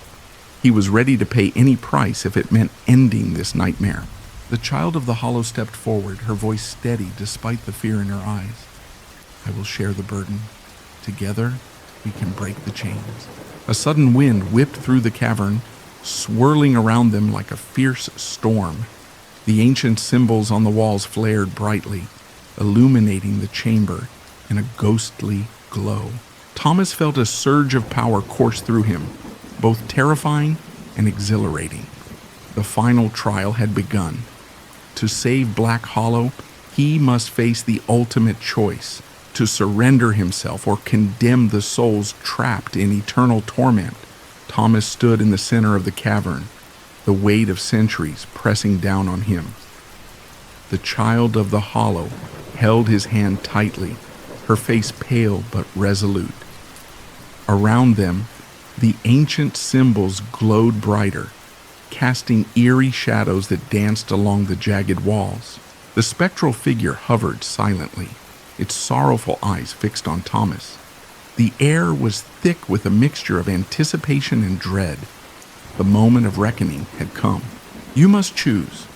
He was ready to pay any price if it meant ending this nightmare. The child of the hollow stepped forward, her voice steady despite the fear in her eyes. "I will share the burden. Together, we can break the chains." A sudden wind whipped through the cavern, swirling around them like a fierce storm. The ancient symbols on the walls flared brightly, illuminating the chamber in a ghostly glow. Thomas felt a surge of power course through him, both terrifying and exhilarating. The final trial had begun. To save Black Hollow, he must face the ultimate choice: to surrender himself or condemn the souls trapped in eternal torment. Thomas stood in the center of the cavern, the weight of centuries pressing down on him. The child of the hollow held his hand tightly, her face pale but resolute. Around them, the ancient symbols glowed brighter, casting eerie shadows that danced along the jagged walls. The spectral figure hovered silently, its sorrowful eyes fixed on Thomas. The air was thick with a mixture of anticipation and dread. The moment of reckoning had come. "You must choose,"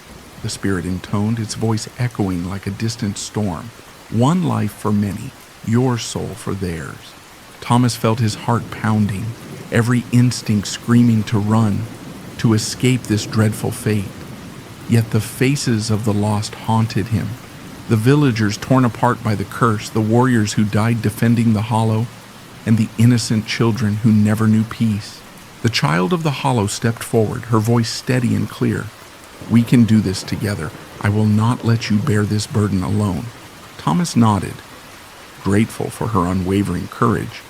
the spirit intoned, its voice echoing like a distant storm. "One life for many, your soul for theirs." Thomas felt his heart pounding, every instinct screaming to run, to escape this dreadful fate. Yet the faces of the lost haunted him. The villagers torn apart by the curse, the warriors who died defending the hollow, and the innocent children who never knew peace. The child of the hollow stepped forward, her voice steady and clear. "We can do this together. I will not let you bear this burden alone." Thomas nodded, grateful for her unwavering courage.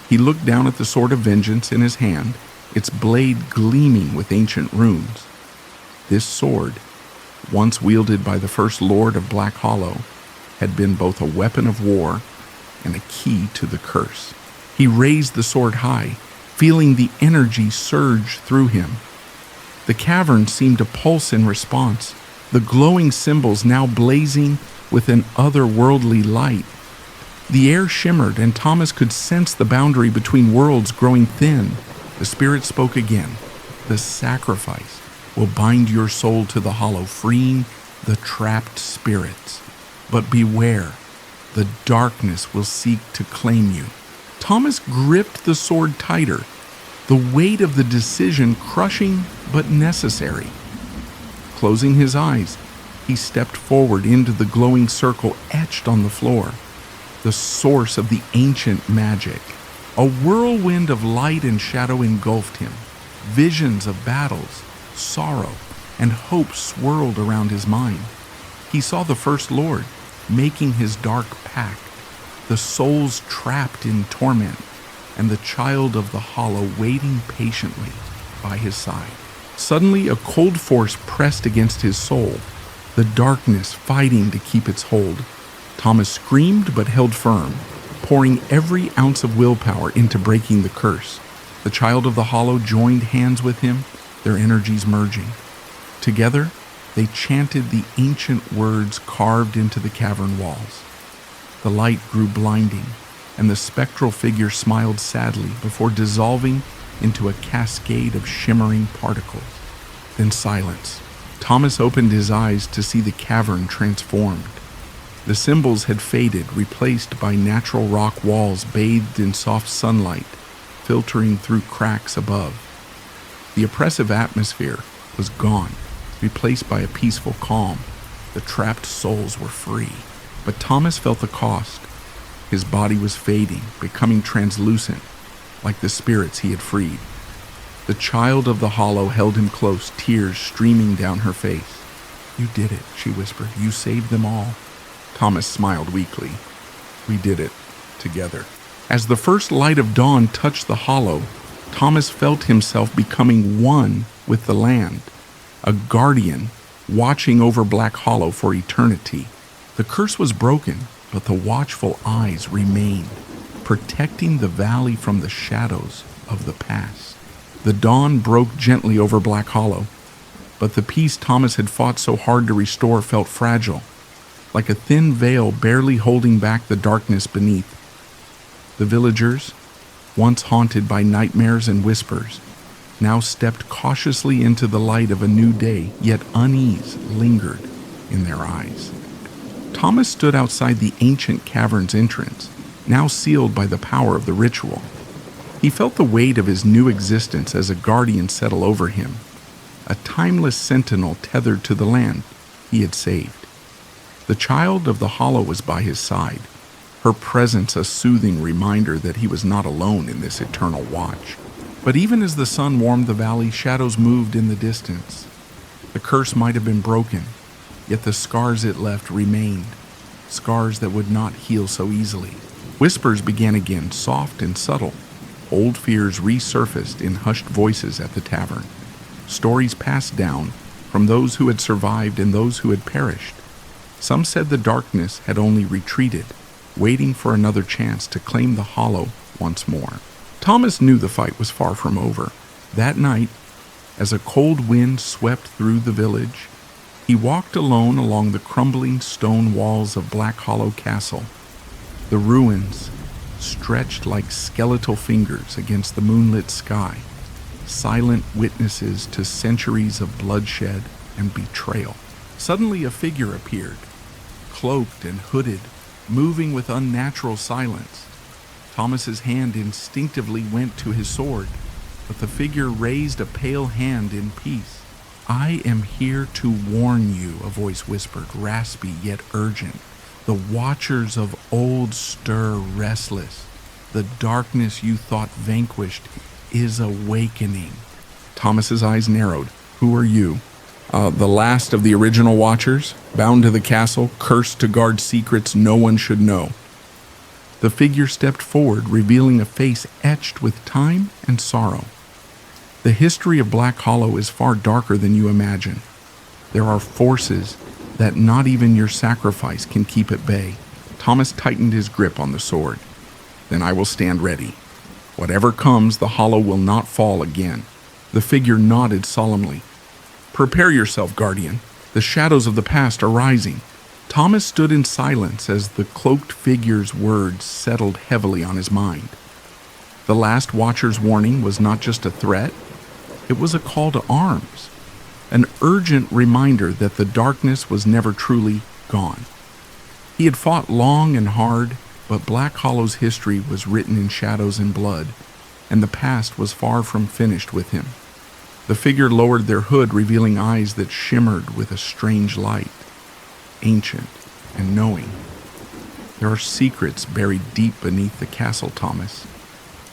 He looked down at the sword of vengeance in his hand, its blade gleaming with ancient runes. This sword, once wielded by the first Lord of Black Hollow, had been both a weapon of war and a key to the curse. He raised the sword high, feeling the energy surge through him. The cavern seemed to pulse in response, the glowing symbols now blazing with an otherworldly light. The air shimmered, and Thomas could sense the boundary between worlds growing thin. The spirit spoke again. "The sacrifice will bind your soul to the hollow, freeing the trapped spirits. But beware, the darkness will seek to claim you." Thomas gripped the sword tighter, the weight of the decision crushing but necessary. Closing his eyes, he stepped forward into the glowing circle etched on the floor, the source of the ancient magic. A whirlwind of light and shadow engulfed him. Visions of battles, sorrow, and hope swirled around his mind. He saw the First Lord making his dark pact, the souls trapped in torment, and the child of the hollow waiting patiently by his side. Suddenly, a cold force pressed against his soul, the darkness fighting to keep its hold. Thomas screamed but held firm, pouring every ounce of willpower into breaking the curse. The child of the hollow joined hands with him, their energies merging. Together, they chanted the ancient words carved into the cavern walls. The light grew blinding, and the spectral figure smiled sadly before dissolving into a cascade of shimmering particles. Then silence. Thomas opened his eyes to see the cavern transformed. The symbols had faded, replaced by natural rock walls bathed in soft sunlight, filtering through cracks above. The oppressive atmosphere was gone, replaced by a peaceful calm. The trapped souls were free. But Thomas felt the cost. His body was fading, becoming translucent, like the spirits he had freed. The child of the hollow held him close, tears streaming down her face. "You did it," she whispered. "You saved them all." Thomas smiled weakly. "We did it, together." As the first light of dawn touched the hollow, Thomas felt himself becoming one with the land, a guardian watching over Black Hollow for eternity. The curse was broken, but the watchful eyes remained, protecting the valley from the shadows of the past. The dawn broke gently over Black Hollow, but the peace Thomas had fought so hard to restore felt fragile, like a thin veil barely holding back the darkness beneath. The villagers, once haunted by nightmares and whispers, now stepped cautiously into the light of a new day, yet unease lingered in their eyes. Thomas stood outside the ancient cavern's entrance, now sealed by the power of the ritual. He felt the weight of his new existence as a guardian settle over him, a timeless sentinel tethered to the land he had saved. The child of the hollow was by his side, her presence a soothing reminder that he was not alone in this eternal watch. But even as the sun warmed the valley, shadows moved in the distance. The curse might have been broken, yet the scars it left remained, scars that would not heal so easily. Whispers began again, soft and subtle. Old fears resurfaced in hushed voices at the tavern. Stories passed down from those who had survived and those who had perished. Some said the darkness had only retreated, waiting for another chance to claim the hollow once more. Thomas knew the fight was far from over. That night, as a cold wind swept through the village, he walked alone along the crumbling stone walls of Black Hollow Castle. The ruins stretched like skeletal fingers against the moonlit sky, silent witnesses to centuries of bloodshed and betrayal. Suddenly a figure appeared, cloaked and hooded, moving with unnatural silence. Thomas's hand instinctively went to his sword, but the figure raised a pale hand in peace. "I am here to warn you," a voice whispered, raspy yet urgent. "The watchers of old stir restless. The darkness you thought vanquished is awakening." Thomas's eyes narrowed. "Who are you?" The last of the original watchers, bound to the castle, cursed to guard secrets no one should know." The figure stepped forward, revealing a face etched with time and sorrow. "The history of Black Hollow is far darker than you imagine. There are forces that not even your sacrifice can keep at bay." Thomas tightened his grip on the sword. "Then I will stand ready. Whatever comes, the Hollow will not fall again." The figure nodded solemnly. "Prepare yourself, Guardian. The shadows of the past are rising." Thomas stood in silence as the cloaked figure's words settled heavily on his mind. The last Watcher's warning was not just a threat, it was a call to arms, an urgent reminder that the darkness was never truly gone. He had fought long and hard, but Black Hollow's history was written in shadows and blood, and the past was far from finished with him. The figure lowered their hood, revealing eyes that shimmered with a strange light, ancient and knowing. "There are secrets buried deep beneath the castle, Thomas.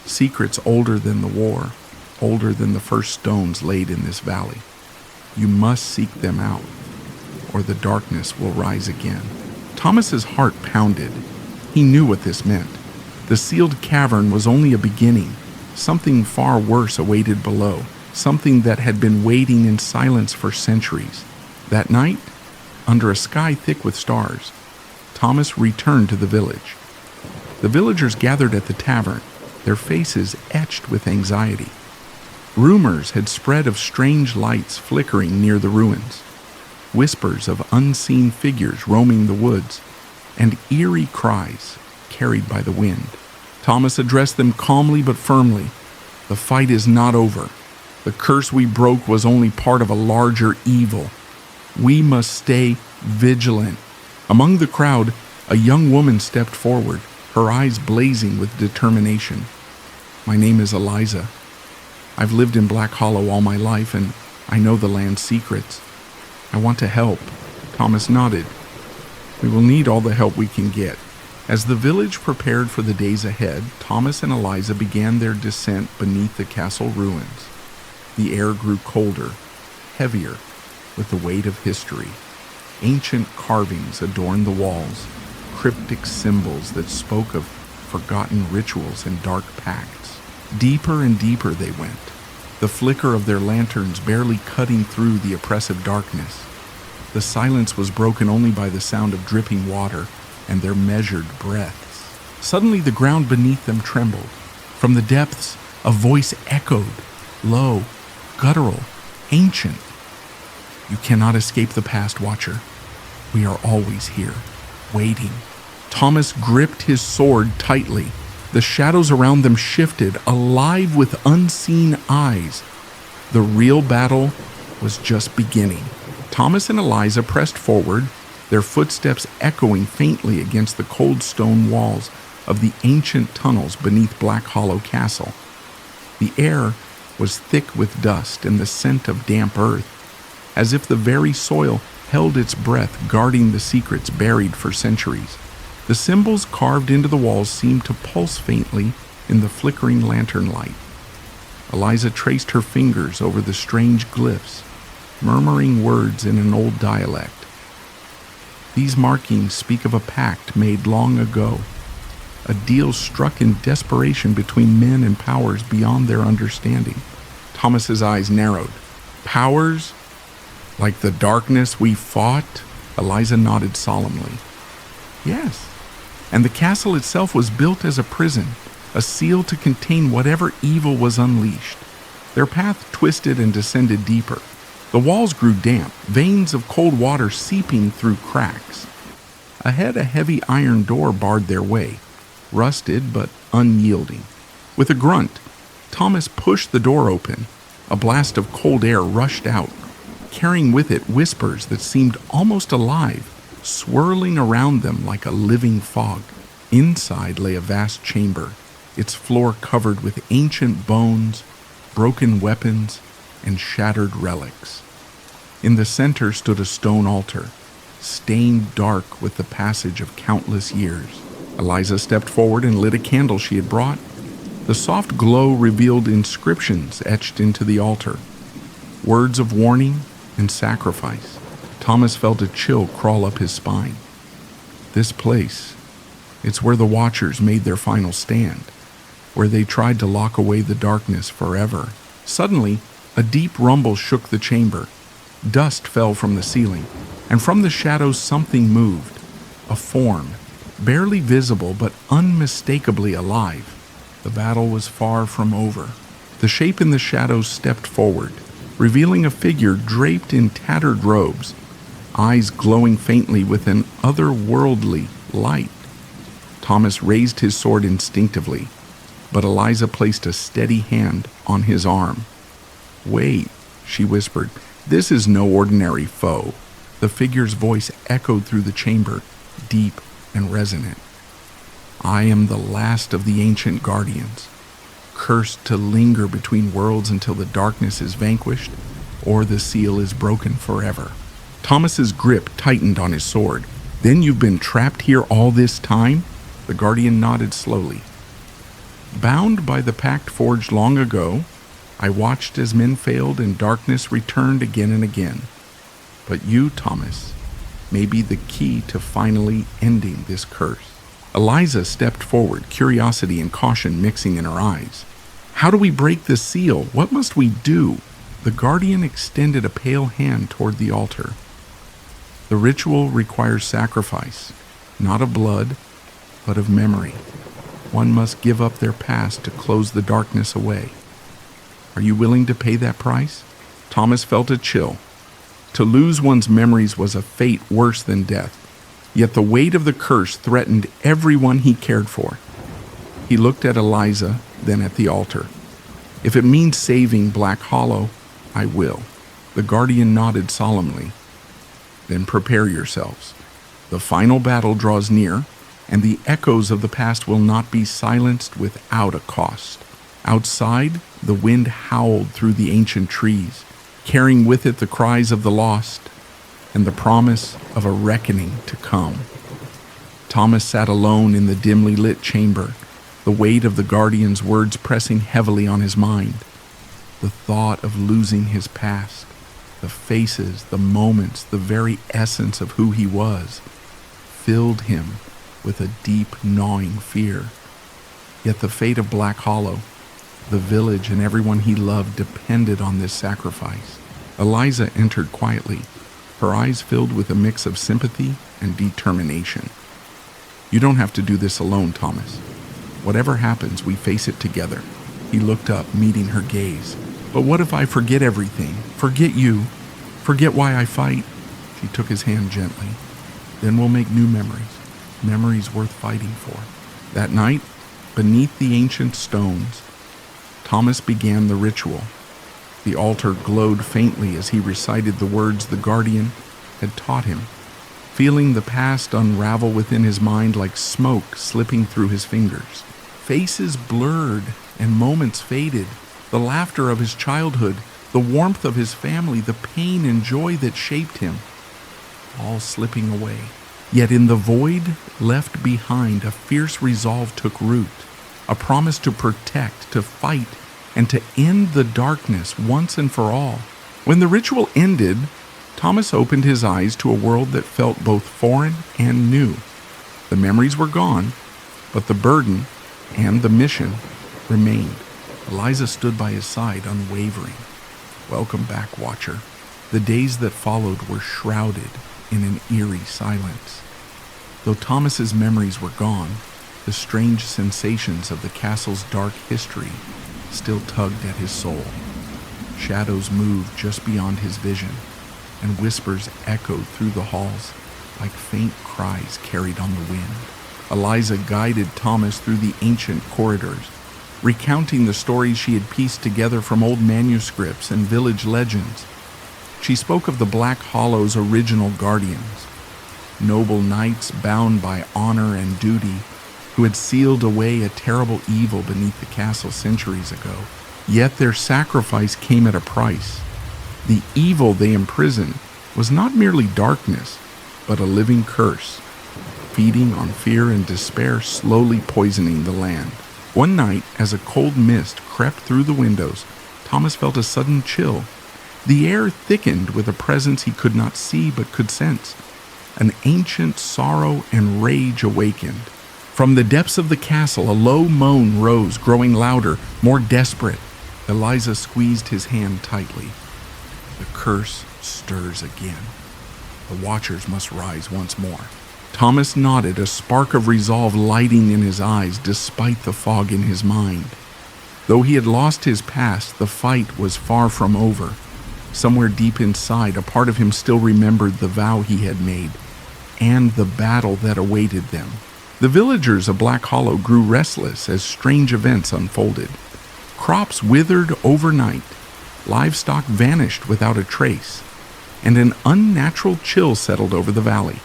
Secrets older than the war, older than the first stones laid in this valley. You must seek them out, or the darkness will rise again." Thomas's heart pounded. He knew what this meant. The sealed cavern was only a beginning. Something far worse awaited below, something that had been waiting in silence for centuries. That night, under a sky thick with stars, Thomas returned to the village. The villagers gathered at the tavern, their faces etched with anxiety. Rumors had spread of strange lights flickering near the ruins, whispers of unseen figures roaming the woods, and eerie cries carried by the wind. Thomas addressed them calmly but firmly. "The fight is not over. The curse we broke was only part of a larger evil. We must stay vigilant." Among the crowd, a young woman stepped forward, her eyes blazing with determination. "My name is Eliza. I've lived in Black Hollow all my life, and I know the land's secrets. I want to help." Thomas nodded. "We will need all the help we can get." As the village prepared for the days ahead, Thomas and Eliza began their descent beneath the castle ruins. The air grew colder, heavier, with the weight of history. Ancient carvings adorned the walls, cryptic symbols that spoke of forgotten rituals and dark pacts. Deeper and deeper they went, the flicker of their lanterns barely cutting through the oppressive darkness. The silence was broken only by the sound of dripping water and their measured breaths. Suddenly the ground beneath them trembled. From the depths, a voice echoed, low, guttural, ancient. "You cannot escape the past, Watcher. We are always here, waiting." Thomas gripped his sword tightly. The shadows around them shifted, alive with unseen eyes. The real battle was just beginning. Thomas and Eliza pressed forward, their footsteps echoing faintly against the cold stone walls of the ancient tunnels beneath Black Hollow Castle. The air was thick with dust and the scent of damp earth, as if the very soil held its breath, guarding the secrets buried for centuries. The symbols carved into the walls seemed to pulse faintly in the flickering lantern light. Eliza traced her fingers over the strange glyphs, murmuring words in an old dialect. These markings speak of a pact made long ago, a deal struck in desperation between men and powers beyond their understanding. Thomas's eyes narrowed. "Powers? Like the darkness we fought?" Eliza nodded solemnly. "Yes, and the castle itself was built as a prison, a seal to contain whatever evil was unleashed." Their path twisted and descended deeper. The walls grew damp, veins of cold water seeping through cracks. Ahead, a heavy iron door barred their way, rusted but unyielding. With a grunt, Thomas pushed the door open. A blast of cold air rushed out, carrying with it whispers that seemed almost alive, swirling around them like a living fog. Inside lay a vast chamber, its floor covered with ancient bones, broken weapons, and shattered relics. In the center stood a stone altar, stained dark with the passage of countless years. Eliza stepped forward and lit a candle she had brought. The soft glow revealed inscriptions etched into the altar, words of warning and sacrifice. Thomas felt a chill crawl up his spine. This place, it's where the Watchers made their final stand, where they tried to lock away the darkness forever. Suddenly, a deep rumble shook the chamber. Dust fell from the ceiling, and from the shadows something moved, a form, barely visible but unmistakably alive. The battle was far from over. The shape in the shadows stepped forward, revealing a figure draped in tattered robes, eyes glowing faintly with an otherworldly light. Thomas raised his sword instinctively, but Eliza placed a steady hand on his arm. "Wait," she whispered, "this is no ordinary foe." The figure's voice echoed through the chamber, deep and resonant. "I am the last of the ancient guardians, cursed to linger between worlds until the darkness is vanquished or the seal is broken forever." Thomas's grip tightened on his sword. "Then you've been trapped here all this time?" The guardian nodded slowly. "Bound by the pact forged long ago, I watched as men failed and darkness returned again and again. But you, Thomas, may be the key to finally ending this curse." Eliza stepped forward, curiosity and caution mixing in her eyes. "How do we break the seal? What must we do?" The guardian extended a pale hand toward the altar. "The ritual requires sacrifice, not of blood, but of memory. One must give up their past to close the darkness away. Are you willing to pay that price?" Thomas felt a chill. To lose one's memories was a fate worse than death, yet the weight of the curse threatened everyone he cared for. He looked at Eliza, then at the altar. "If it means saving Black Hollow, I will." The guardian nodded solemnly. "Then prepare yourselves. The final battle draws near, and the echoes of the past will not be silenced without a cost." Outside, the wind howled through the ancient trees, carrying with it the cries of the lost and the promise of a reckoning to come. Thomas sat alone in the dimly lit chamber, the weight of the guardian's words pressing heavily on his mind. The thought of losing his past, the faces, the moments, the very essence of who he was, filled him with a deep, gnawing fear. Yet the fate of Black Hollow, the village and everyone he loved depended on this sacrifice. Eliza entered quietly, her eyes filled with a mix of sympathy and determination. "You don't have to do this alone, Thomas. Whatever happens, we face it together." He looked up, meeting her gaze. "But what if I forget everything? Forget you? Forget why I fight?" She took his hand gently. "Then we'll make new memories, memories worth fighting for." That night, beneath the ancient stones, Thomas began the ritual. The altar glowed faintly as he recited the words the guardian had taught him, feeling the past unravel within his mind like smoke slipping through his fingers. Faces blurred and moments faded, the laughter of his childhood, the warmth of his family, the pain and joy that shaped him, all slipping away. Yet in the void left behind, a fierce resolve took root, a promise to protect, to fight, and to end the darkness once and for all. When the ritual ended, Thomas opened his eyes to a world that felt both foreign and new. The memories were gone, but the burden and the mission remained. Eliza stood by his side, unwavering. "Welcome back, Watcher." The days that followed were shrouded in an eerie silence. Though Thomas's memories were gone, the strange sensations of the castle's dark history still tugged at his soul. Shadows moved just beyond his vision, and whispers echoed through the halls like faint cries carried on the wind. Eliza guided Thomas through the ancient corridors, recounting the stories she had pieced together from old manuscripts and village legends. She spoke of the Black Hollow's original guardians, noble knights bound by honor and duty, who had sealed away a terrible evil beneath the castle centuries ago. Yet their sacrifice came at a price. The evil they imprisoned was not merely darkness, but a living curse, feeding on fear and despair, slowly poisoning the land. One night, as a cold mist crept through the windows, Thomas felt a sudden chill. The air thickened with a presence he could not see but could sense. An ancient sorrow and rage awakened. From the depths of the castle, a low moan rose, growing louder, more desperate. Eliza squeezed his hand tightly. The curse stirs again. The watchers must rise once more. Thomas nodded, a spark of resolve lighting in his eyes despite the fog in his mind. Though he had lost his past, the fight was far from over. Somewhere deep inside, a part of him still remembered the vow he had made and the battle that awaited them. The villagers of Black Hollow grew restless as strange events unfolded. Crops withered overnight, livestock vanished without a trace, and an unnatural chill settled over the valley.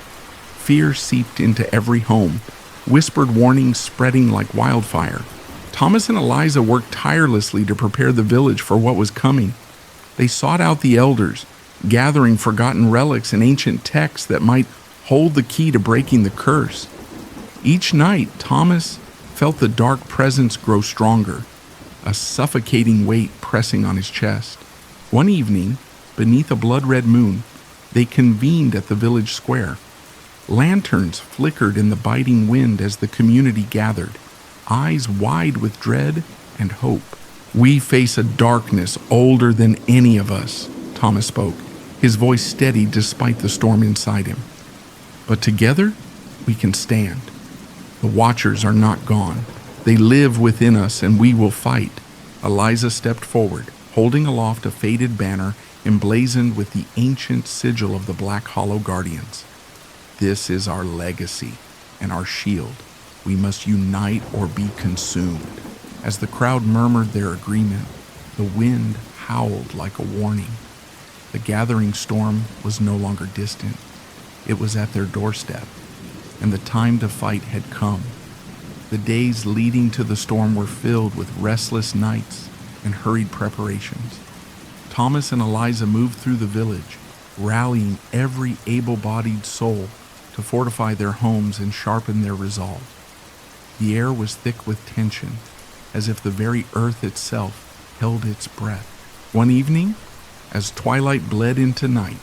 Fear seeped into every home, whispered warnings spreading like wildfire. Thomas and Eliza worked tirelessly to prepare the village for what was coming. They sought out the elders, gathering forgotten relics and ancient texts that might hold the key to breaking the curse. Each night, Thomas felt the dark presence grow stronger, a suffocating weight pressing on his chest. One evening, beneath a blood-red moon, they convened at the village square. Lanterns flickered in the biting wind as the community gathered, eyes wide with dread and hope. "We face a darkness older than any of us," Thomas spoke, his voice steady despite the storm inside him. "But together, we can stand. The Watchers are not gone. They live within us, and we will fight." Eliza stepped forward, holding aloft a faded banner emblazoned with the ancient sigil of the Black Hollow Guardians. "This is our legacy and our shield. We must unite or be consumed." As the crowd murmured their agreement, the wind howled like a warning. The gathering storm was no longer distant. It was at their doorstep, and the time to fight had come. The days leading to the storm were filled with restless nights and hurried preparations. Thomas and Eliza moved through the village, rallying every able-bodied soul to fortify their homes and sharpen their resolve. The air was thick with tension, as if the very earth itself held its breath. One evening, as twilight bled into night,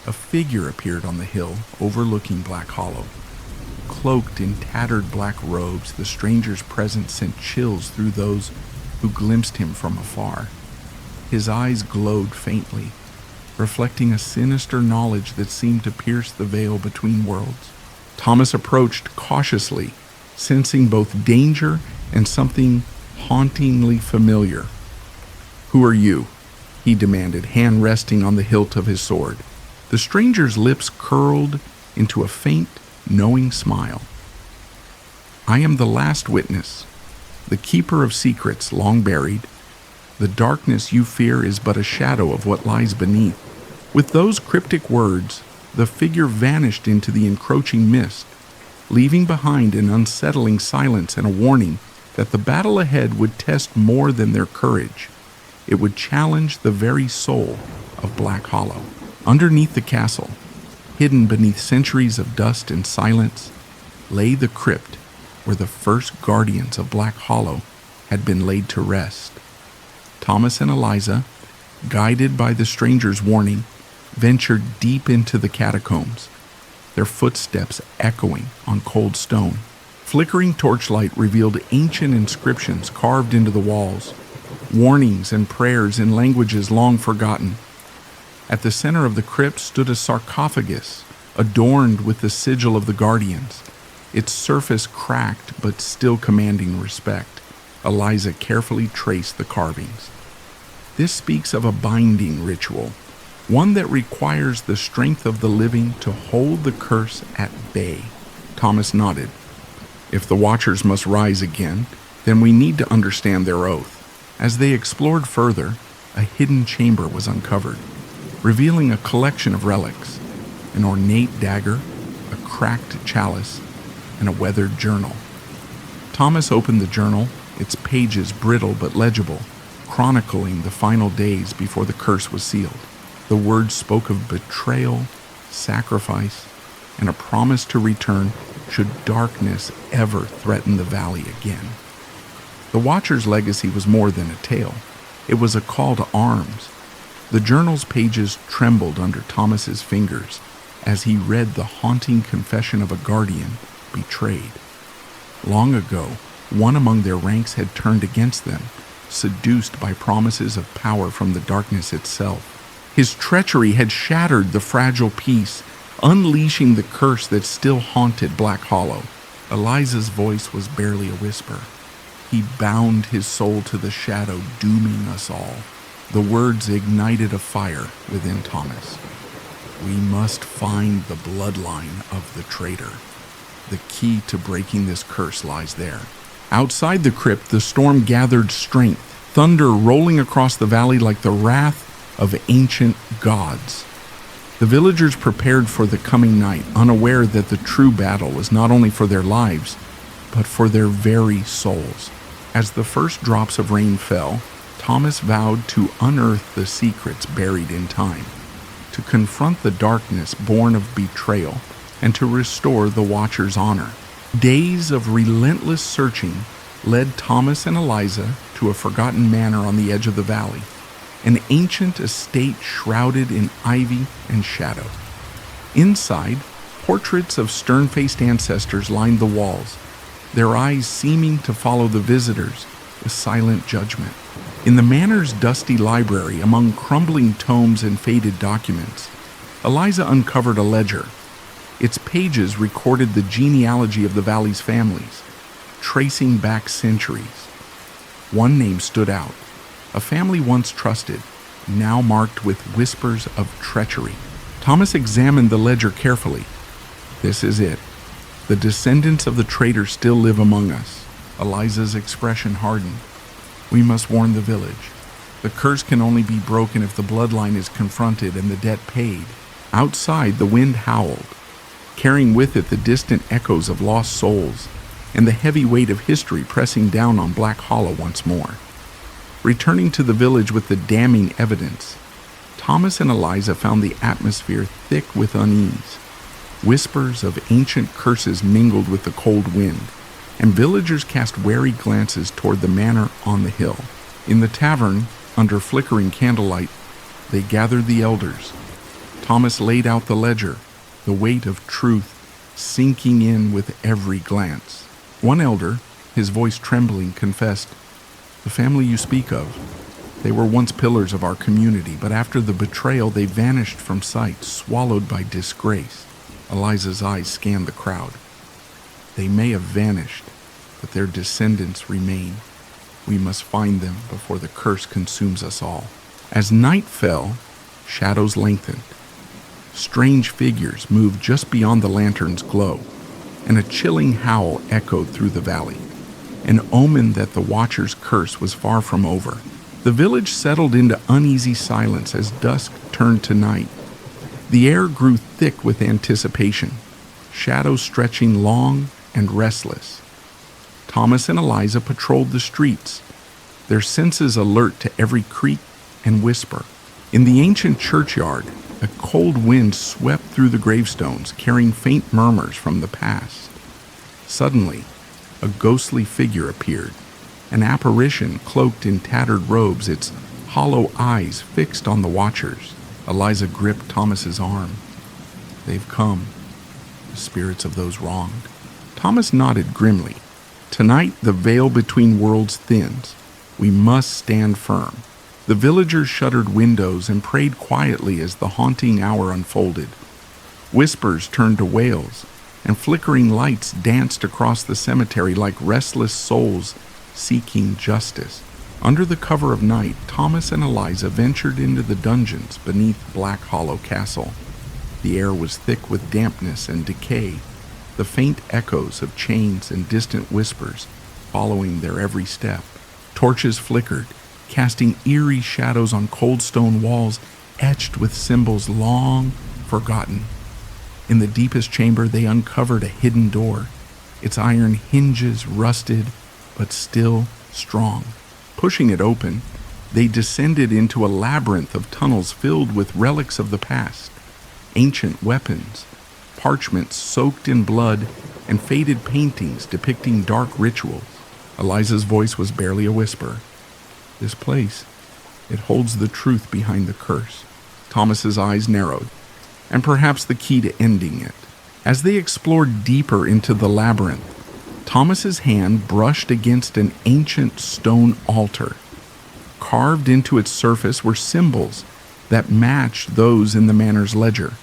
a figure appeared on the hill overlooking Black Hollow. Cloaked in tattered black robes, the stranger's presence sent chills through those who glimpsed him from afar. His eyes glowed faintly, reflecting a sinister knowledge that seemed to pierce the veil between worlds. Thomas approached cautiously, sensing both danger and something hauntingly familiar. "Who are you?" he demanded, hand resting on the hilt of his sword. The stranger's lips curled into a faint, knowing smile. "I am the last witness, the keeper of secrets long buried. The darkness you fear is but a shadow of what lies beneath." With those cryptic words, the figure vanished into the encroaching mist, leaving behind an unsettling silence and a warning that the battle ahead would test more than their courage. It would challenge the very soul of Black Hollow. Underneath the castle, hidden beneath centuries of dust and silence, lay the crypt where the first guardians of Black Hollow had been laid to rest. Thomas and Eliza, guided by the stranger's warning, ventured deep into the catacombs, their footsteps echoing on cold stone. Flickering torchlight revealed ancient inscriptions carved into the walls, warnings and prayers in languages long forgotten. At the center of the crypt stood a sarcophagus adorned with the sigil of the guardians, its surface cracked but still commanding respect. Eliza carefully traced the carvings. This speaks of a binding ritual, one that requires the strength of the living to hold the curse at bay. Thomas nodded. "If the Watchers must rise again, then we need to understand their oath." As they explored further, a hidden chamber was uncovered, revealing a collection of relics, an ornate dagger, a cracked chalice, and a weathered journal. Thomas opened the journal, its pages brittle but legible, chronicling the final days before the curse was sealed. The words spoke of betrayal, sacrifice, and a promise to return should darkness ever threaten the valley again. The Watcher's legacy was more than a tale. It was a call to arms. The journal's pages trembled under Thomas's fingers as he read the haunting confession of a guardian betrayed. Long ago, one among their ranks had turned against them, seduced by promises of power from the darkness itself. His treachery had shattered the fragile peace, unleashing the curse that still haunted Black Hollow. Eliza's voice was barely a whisper. He bound his soul to the shadow, dooming us all. The words ignited a fire within Thomas. We must find the bloodline of the traitor. The key to breaking this curse lies there. Outside the crypt, the storm gathered strength, thunder rolling across the valley like the wrath of ancient gods. The villagers prepared for the coming night, unaware that the true battle was not only for their lives, but for their very souls. As the first drops of rain fell, Thomas vowed to unearth the secrets buried in time, to confront the darkness born of betrayal, and to restore the Watcher's honor. Days of relentless searching led Thomas and Eliza to a forgotten manor on the edge of the valley, an ancient estate shrouded in ivy and shadow. Inside, portraits of stern-faced ancestors lined the walls, their eyes seeming to follow the visitors with silent judgment. In the manor's dusty library, among crumbling tomes and faded documents, Eliza uncovered a ledger. Its pages recorded the genealogy of the valley's families, tracing back centuries. One name stood out, a family once trusted, now marked with whispers of treachery. Thomas examined the ledger carefully. This is it. The descendants of the traitor still live among us. Eliza's expression hardened. We must warn the village. The curse can only be broken if the bloodline is confronted and the debt paid. Outside, the wind howled, carrying with it the distant echoes of lost souls and the heavy weight of history pressing down on Black Hollow once more. Returning to the village with the damning evidence, Thomas and Eliza found the atmosphere thick with unease. Whispers of ancient curses mingled with the cold wind, and villagers cast wary glances toward the manor on the hill. In the tavern, under flickering candlelight, they gathered the elders. Thomas laid out the ledger, the weight of truth sinking in with every glance. One elder, his voice trembling, confessed, "The family you speak of, they were once pillars of our community, but after the betrayal they vanished from sight, swallowed by disgrace." Eliza's eyes scanned the crowd. They may have vanished, but their descendants remain. We must find them before the curse consumes us all. As night fell, shadows lengthened. Strange figures moved just beyond the lantern's glow, and a chilling howl echoed through the valley, an omen that the Watcher's curse was far from over. The village settled into uneasy silence as dusk turned to night. The air grew thick with anticipation, shadows stretching long and restless. Thomas and Eliza patrolled the streets, their senses alert to every creak and whisper. In the ancient churchyard, a cold wind swept through the gravestones, carrying faint murmurs from the past. Suddenly, a ghostly figure appeared, an apparition cloaked in tattered robes, its hollow eyes fixed on the watchers. Eliza gripped Thomas's arm. "They've come, the spirits of those wronged." Thomas nodded grimly. "Tonight, the veil between worlds thins. We must stand firm." The villagers shuttered windows and prayed quietly as the haunting hour unfolded. Whispers turned to wails, and flickering lights danced across the cemetery like restless souls seeking justice. Under the cover of night, Thomas and Eliza ventured into the dungeons beneath Black Hollow Castle. The air was thick with dampness and decay, the faint echoes of chains and distant whispers following their every step. Torches flickered, casting eerie shadows on cold stone walls etched with symbols long forgotten. In the deepest chamber, they uncovered a hidden door, its iron hinges rusted but still strong. Pushing it open, They descended into a labyrinth of tunnels filled with relics of the past, ancient weapons, parchments soaked in blood, and faded paintings depicting dark rituals. Eliza's voice was barely a whisper. This place, it holds the truth behind the curse. Thomas's eyes narrowed, and perhaps the key to ending it. As they explored deeper into the labyrinth, Thomas's hand brushed against an ancient stone altar. Carved into its surface were symbols that matched those in the manor's ledger.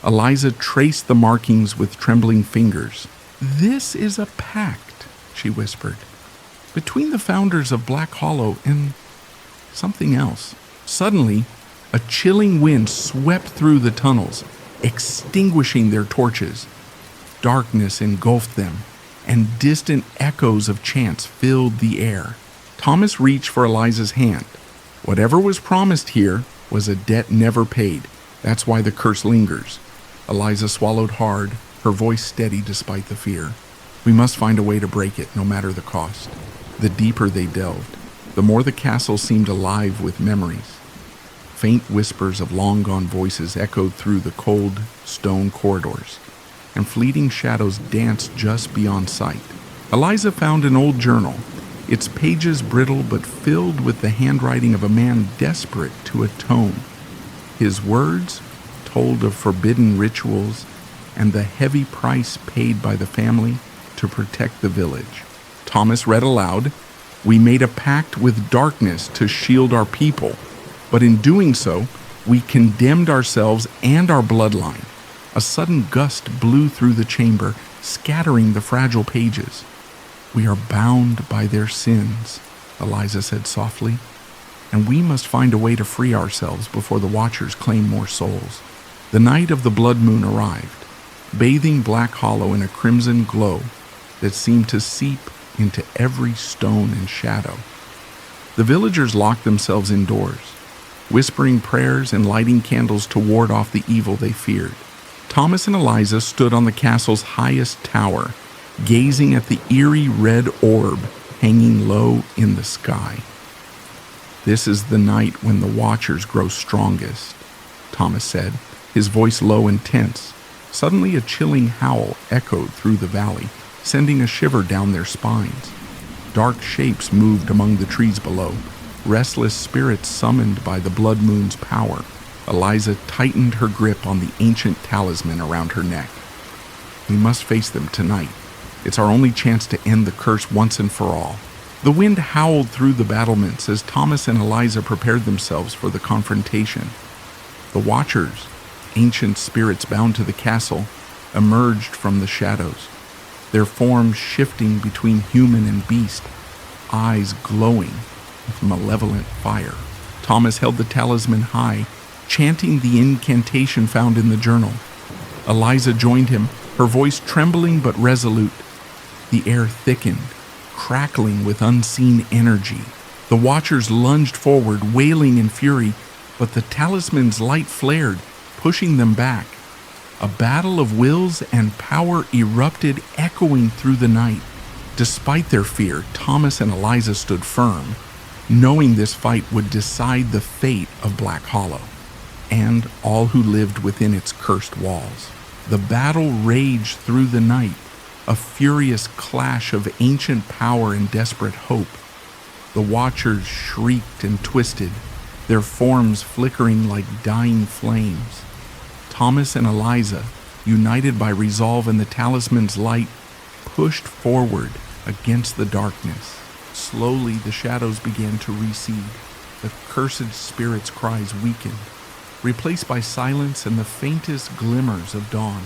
Eliza traced the markings with trembling fingers. "This is a pact," she whispered, "between the founders of Black Hollow and something else." Suddenly, a chilling wind swept through the tunnels, extinguishing their torches. Darkness engulfed them, and distant echoes of chants filled the air. Thomas reached for Eliza's hand. Whatever was promised here was a debt never paid. That's why the curse lingers. Eliza swallowed hard, her voice steady despite the fear. We must find a way to break it, no matter the cost. The deeper they delved, the more the castle seemed alive with memories. Faint whispers of long-gone voices echoed through the cold stone corridors, and fleeting shadows danced just beyond sight. Eliza found an old journal, its pages brittle but filled with the handwriting of a man desperate to atone. His words told of forbidden rituals and the heavy price paid by the family to protect the village. Thomas read aloud, "We made a pact with darkness to shield our people, but in doing so, we condemned ourselves and our bloodline." A sudden gust blew through the chamber, scattering the fragile pages. "We are bound by their sins," Eliza said softly, "and we must find a way to free ourselves before the Watchers claim more souls." The night of the blood moon arrived, bathing Black Hollow in a crimson glow that seemed to seep into every stone and shadow. The villagers locked themselves indoors, whispering prayers and lighting candles to ward off the evil they feared. Thomas and Eliza stood on the castle's highest tower, gazing at the eerie red orb hanging low in the sky. "This is the night when the Watchers grow strongest," Thomas said, his voice low and tense. Suddenly a chilling howl echoed through the valley, sending a shiver down their spines. Dark shapes moved among the trees below, restless spirits summoned by the blood moon's power. Eliza tightened her grip on the ancient talisman around her neck. "We must face them tonight. It's our only chance to end the curse once and for all." The wind howled through the battlements as Thomas and Eliza prepared themselves for the confrontation. The Watchers, ancient spirits bound to the castle, emerged from the shadows, their forms shifting between human and beast, eyes glowing with malevolent fire. Thomas held the talisman high, chanting the incantation found in the journal. Eliza joined him, her voice trembling but resolute. The air thickened, crackling with unseen energy. The Watchers lunged forward, wailing in fury, but the talisman's light flared, pushing them back. A battle of wills and power erupted, echoing through the night. Despite their fear, Thomas and Eliza stood firm, knowing this fight would decide the fate of Black Hollow and all who lived within its cursed walls. The battle raged through the night, a furious clash of ancient power and desperate hope. The Watchers shrieked and twisted, their forms flickering like dying flames. Thomas and Eliza, united by resolve and the talisman's light, pushed forward against the darkness. Slowly the shadows began to recede. The cursed spirit's cries weakened, replaced by silence and the faintest glimmers of dawn.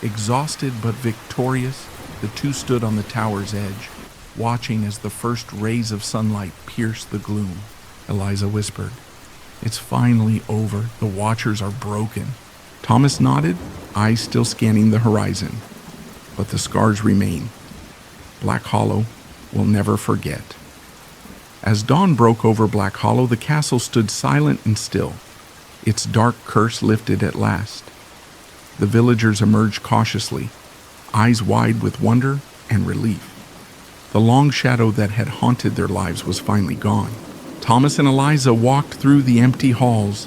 Exhausted but victorious, the two stood on the tower's edge, watching as the first rays of sunlight pierced the gloom. Eliza whispered, "It's finally over. The Watchers are broken." Thomas nodded, eyes still scanning the horizon. But the scars remain. Black Hollow will never forget. As dawn broke over Black Hollow, the castle stood silent and still, its dark curse lifted at last. The villagers emerged cautiously, eyes wide with wonder and relief. The long shadow that had haunted their lives was finally gone. Thomas and Eliza walked through the empty halls,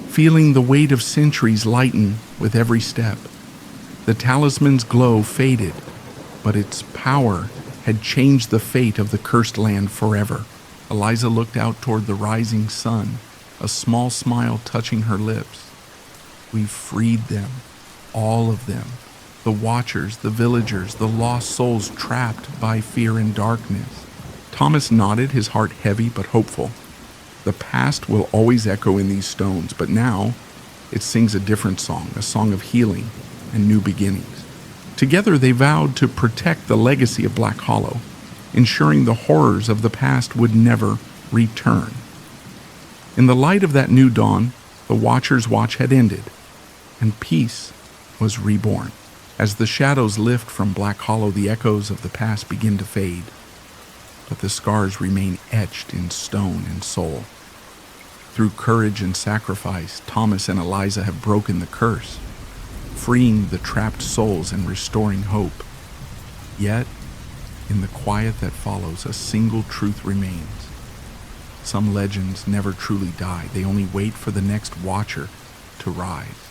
feeling the weight of centuries lighten with every step. The talisman's glow faded, but its power had changed the fate of the cursed land forever. Eliza looked out toward the rising sun, a small smile touching her lips. We've freed them, all of them. The Watchers, the villagers, the lost souls trapped by fear and darkness. Thomas nodded, his heart heavy but hopeful. The past will always echo in these stones, but now it sings a different song, a song of healing and new beginnings. Together they vowed to protect the legacy of Black Hollow, ensuring the horrors of the past would never return. In the light of that new dawn, the Watcher's watch had ended, and peace was reborn. As the shadows lift from Black Hollow, the echoes of the past begin to fade, but the scars remain etched in stone and soul. Through courage and sacrifice, Thomas and Eliza have broken the curse, freeing the trapped souls and restoring hope. Yet, in the quiet that follows, a single truth remains. Some legends never truly die. They only wait for the next Watcher to rise.